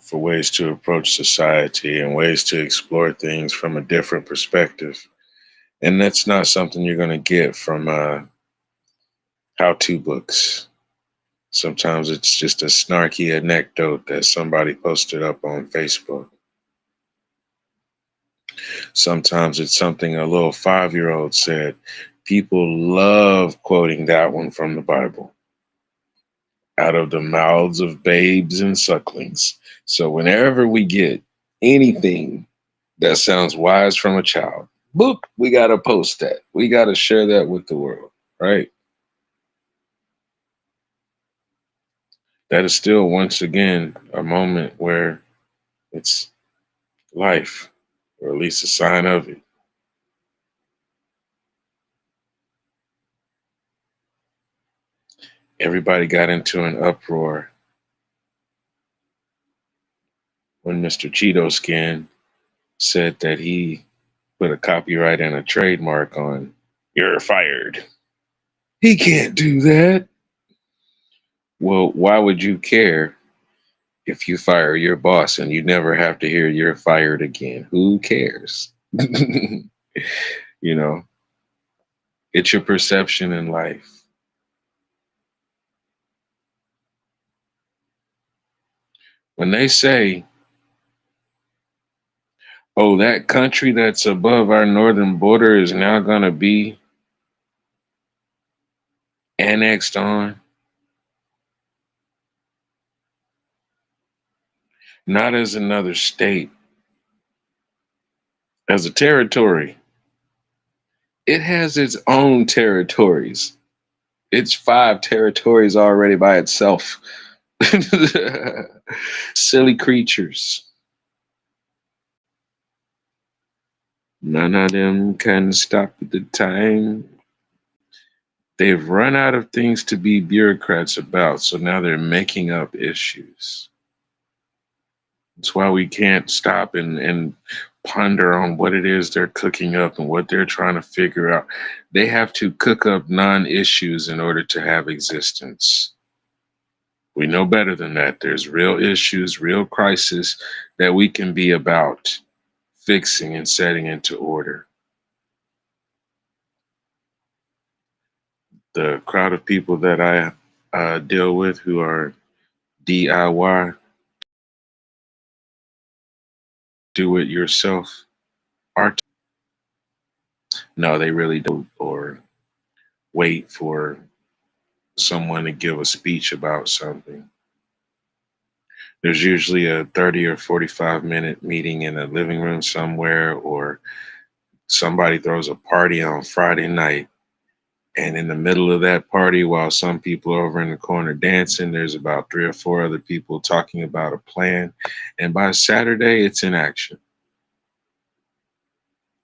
for ways to approach society and ways to explore things from a different perspective. And that's not something you're going to get from how to books. Sometimes it's just a snarky anecdote that somebody posted up on Facebook. Sometimes it's something a little 5-year-old said. People love quoting that one from the Bible out of the mouths of babes and sucklings. So whenever we get anything that sounds wise from a child, boop, we got to post that. We got to share that with the world, right? That is still, once again, a moment where it's life, or at least a sign of it. Everybody got into an uproar when Mr. Cheeto Skin said that he put a copyright and a trademark on "You're fired." He can't do that. Well, why would you care If you fire your boss and you never have to hear you're fired again, who cares? You know, it's your perception in life. When they say, oh, that country that's above our northern border is now going to be annexed on, not as another state, as a territory. It has its own territories. It's 5 territories already by itself. Silly creatures. None of them can stop at the time. They've run out of things to be bureaucrats about, so now they're making up issues. That's why we can't stop and ponder on what it is they're cooking up and what they're trying to figure out. They have to cook up non-issues in order to have existence. We know better than that. There's real issues, real crises that we can be about fixing and setting into order. The crowd of people that I deal with who are DIY, do it yourself, art. No, they really don't, or wait for someone to give a speech about something. There's usually a 30 or 45-minute meeting in a living room somewhere, or somebody throws a party on Friday night. And in the middle of that party, while some people are over in the corner dancing, there's about 3 or 4 other people talking about a plan. And by Saturday, it's in action.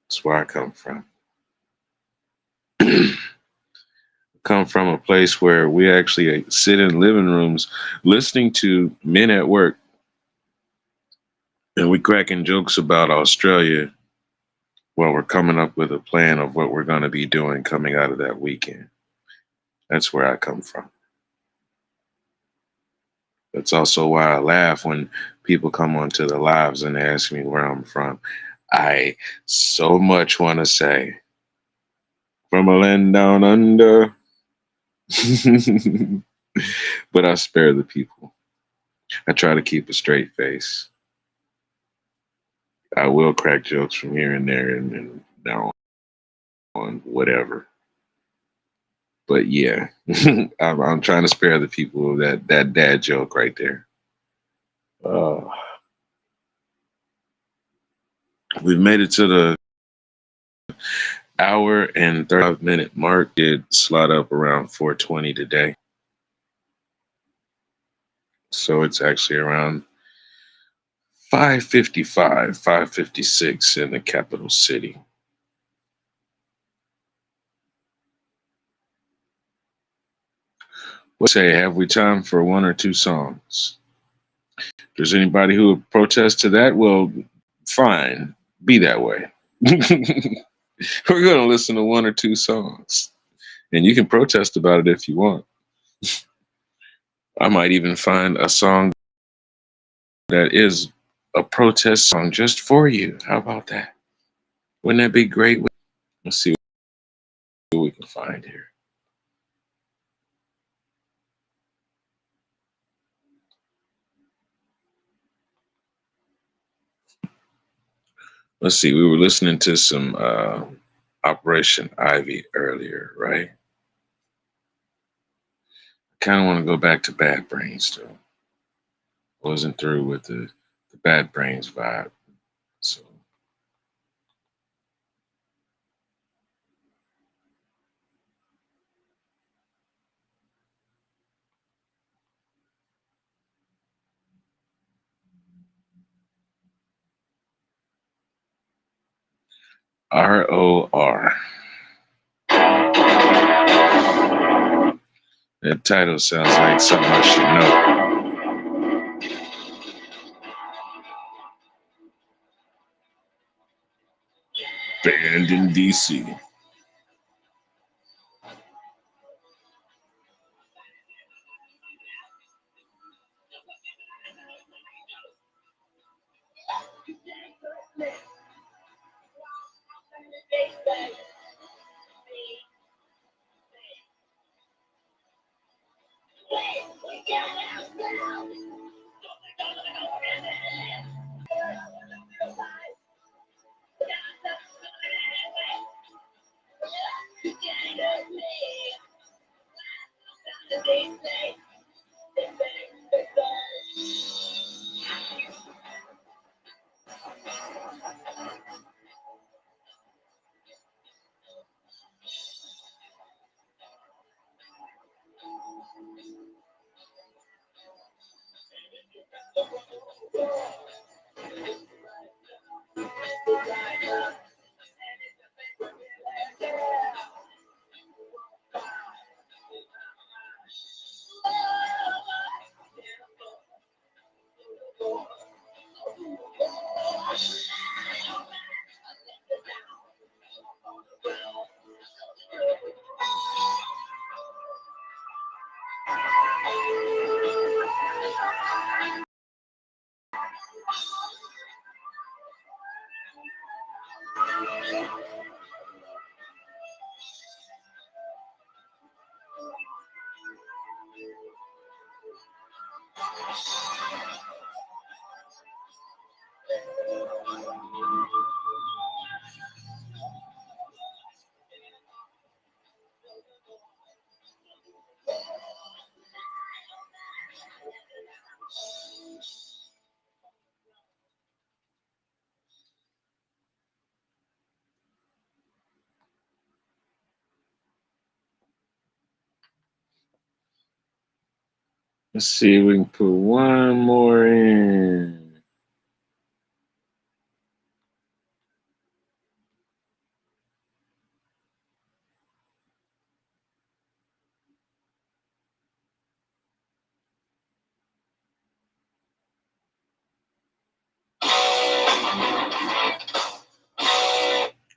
That's where I come from. Come from a place where we actually sit in living rooms listening to men at work, and we cracking jokes about Australia while we're coming up with a plan of what we're going to be doing coming out of that weekend. That's where I come from. That's also why I laugh when people come onto the lives and ask me where I'm from. I so much want to say, from a land down under, but I spare the people. I try to keep a straight face. I will crack jokes from here and there and now on whatever. But yeah, I'm trying to spare the people that dad joke right there. Uh, we've made it to the hour and 35-minute mark. Did slot up around 4:20 today, so it's actually around 5:55, 5:56 in the capital city. Let's say, have we time for 1 or 2 songs? If there's anybody who would protest to that, well, fine, be that way. We're going to listen to 1 or 2 songs, and you can protest about it if you want. I might even find a song that is a protest song just for you. How about that? Wouldn't that be great? Let's see what we can find here. Let's see. We were listening to some Operation Ivy earlier, right? Kind of want to go back to Bad Brains, though. Wasn't through with the Bad Brains vibe. So, ROR. That title sounds like something I should know. Banned in DC. Let's see if we can put one more in.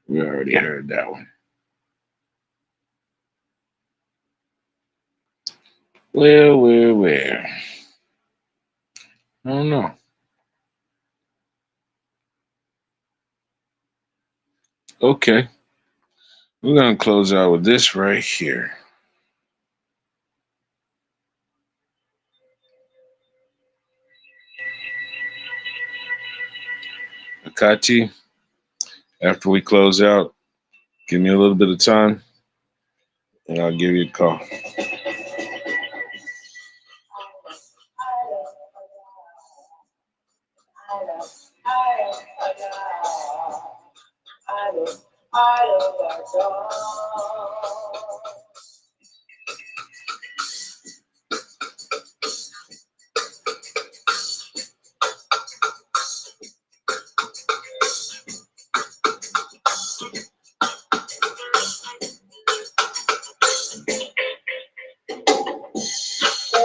We already heard that one. Well. I don't know. Okay. We're going to close out with this right here. Akati, after we close out, give me a little bit of time and I'll give you a call.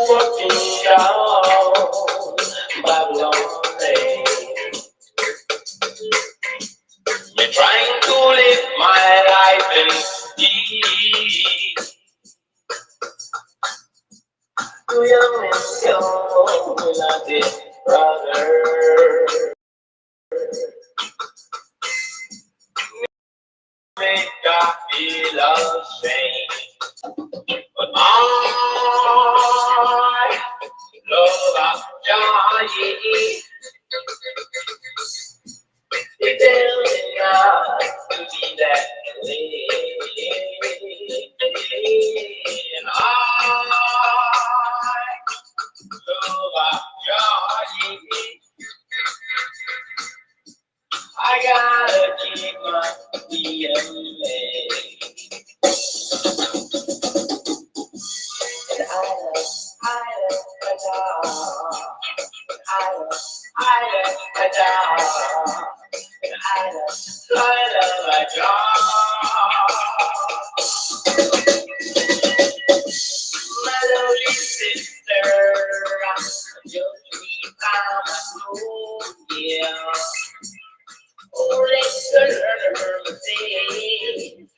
Walking down Babylon Lane, me trying to live my life in peace. Do you miss your beloved brother? Make God feel ashamed, but I love Johnny. He tells me not to be that way, and I love Johnny. I gotta keep my DNA. And I love my dog. I love my dog. And I love my dog. My lovely sister, just me by my soul, yeah. Oh, let's learn her things.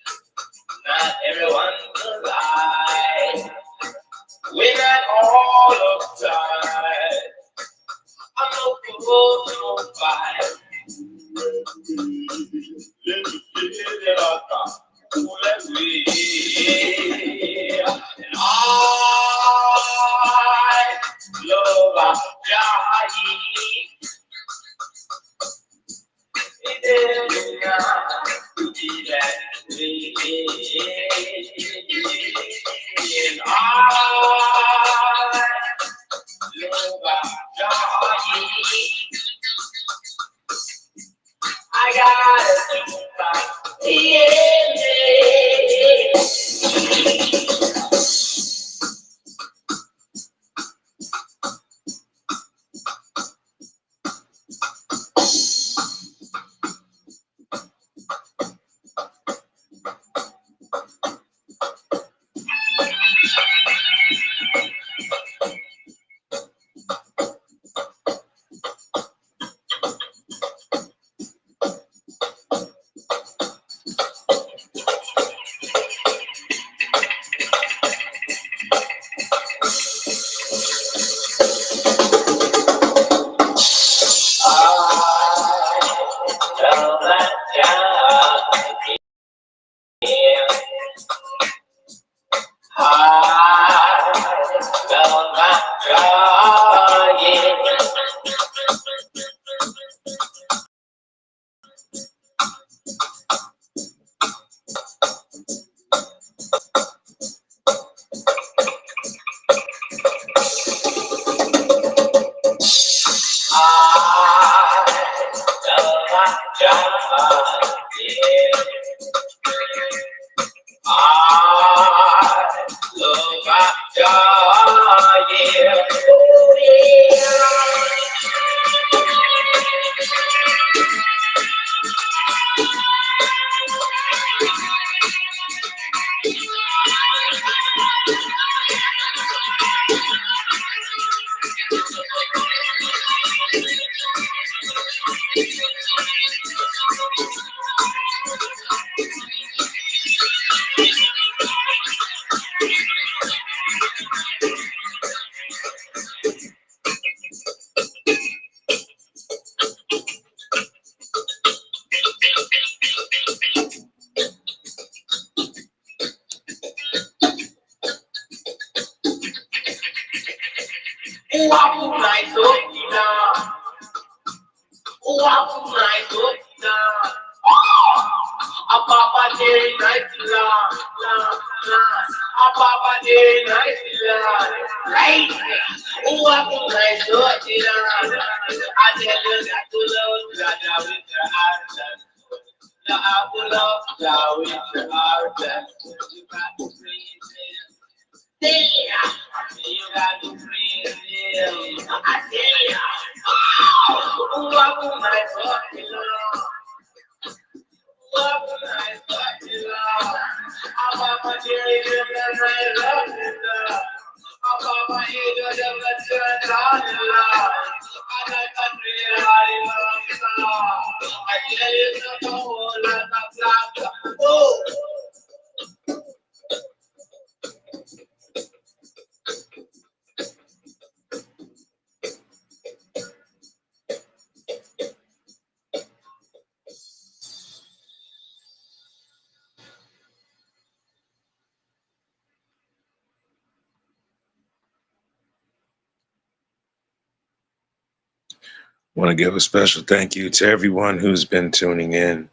I want to give a special thank you to everyone who's been tuning in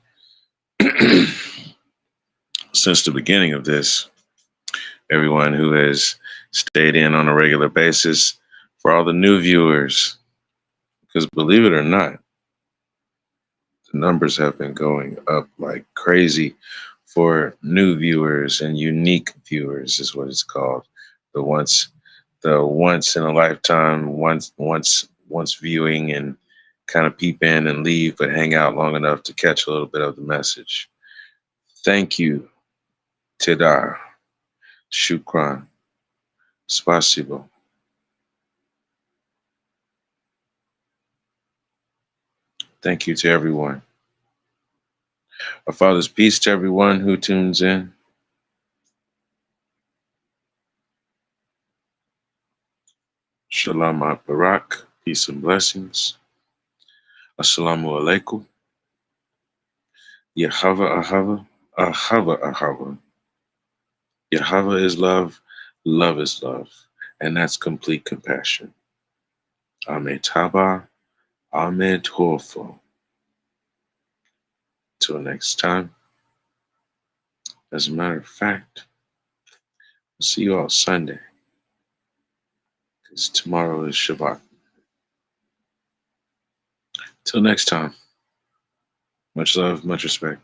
since the beginning of this, everyone who has stayed in on a regular basis, for all the new viewers, because believe it or not, the numbers have been going up like crazy for new viewers and unique viewers is what it's called. The once in a lifetime, once viewing and kind of peep in and leave, but hang out long enough to catch a little bit of the message. Thank you, Tidar, Shukran, Spasibo. Thank you to everyone. Our Father's peace to everyone who tunes in. Shalom Barak, peace and blessings. Assalamu alaikum. Yahava Ahava, Ahava, Ahava. Yahava is love is love, and that's complete compassion. Ametaba, Ametofo. Till next time, as a matter of fact, I'll see you all Sunday, because tomorrow is Shabbat. Till next time, much love, much respect.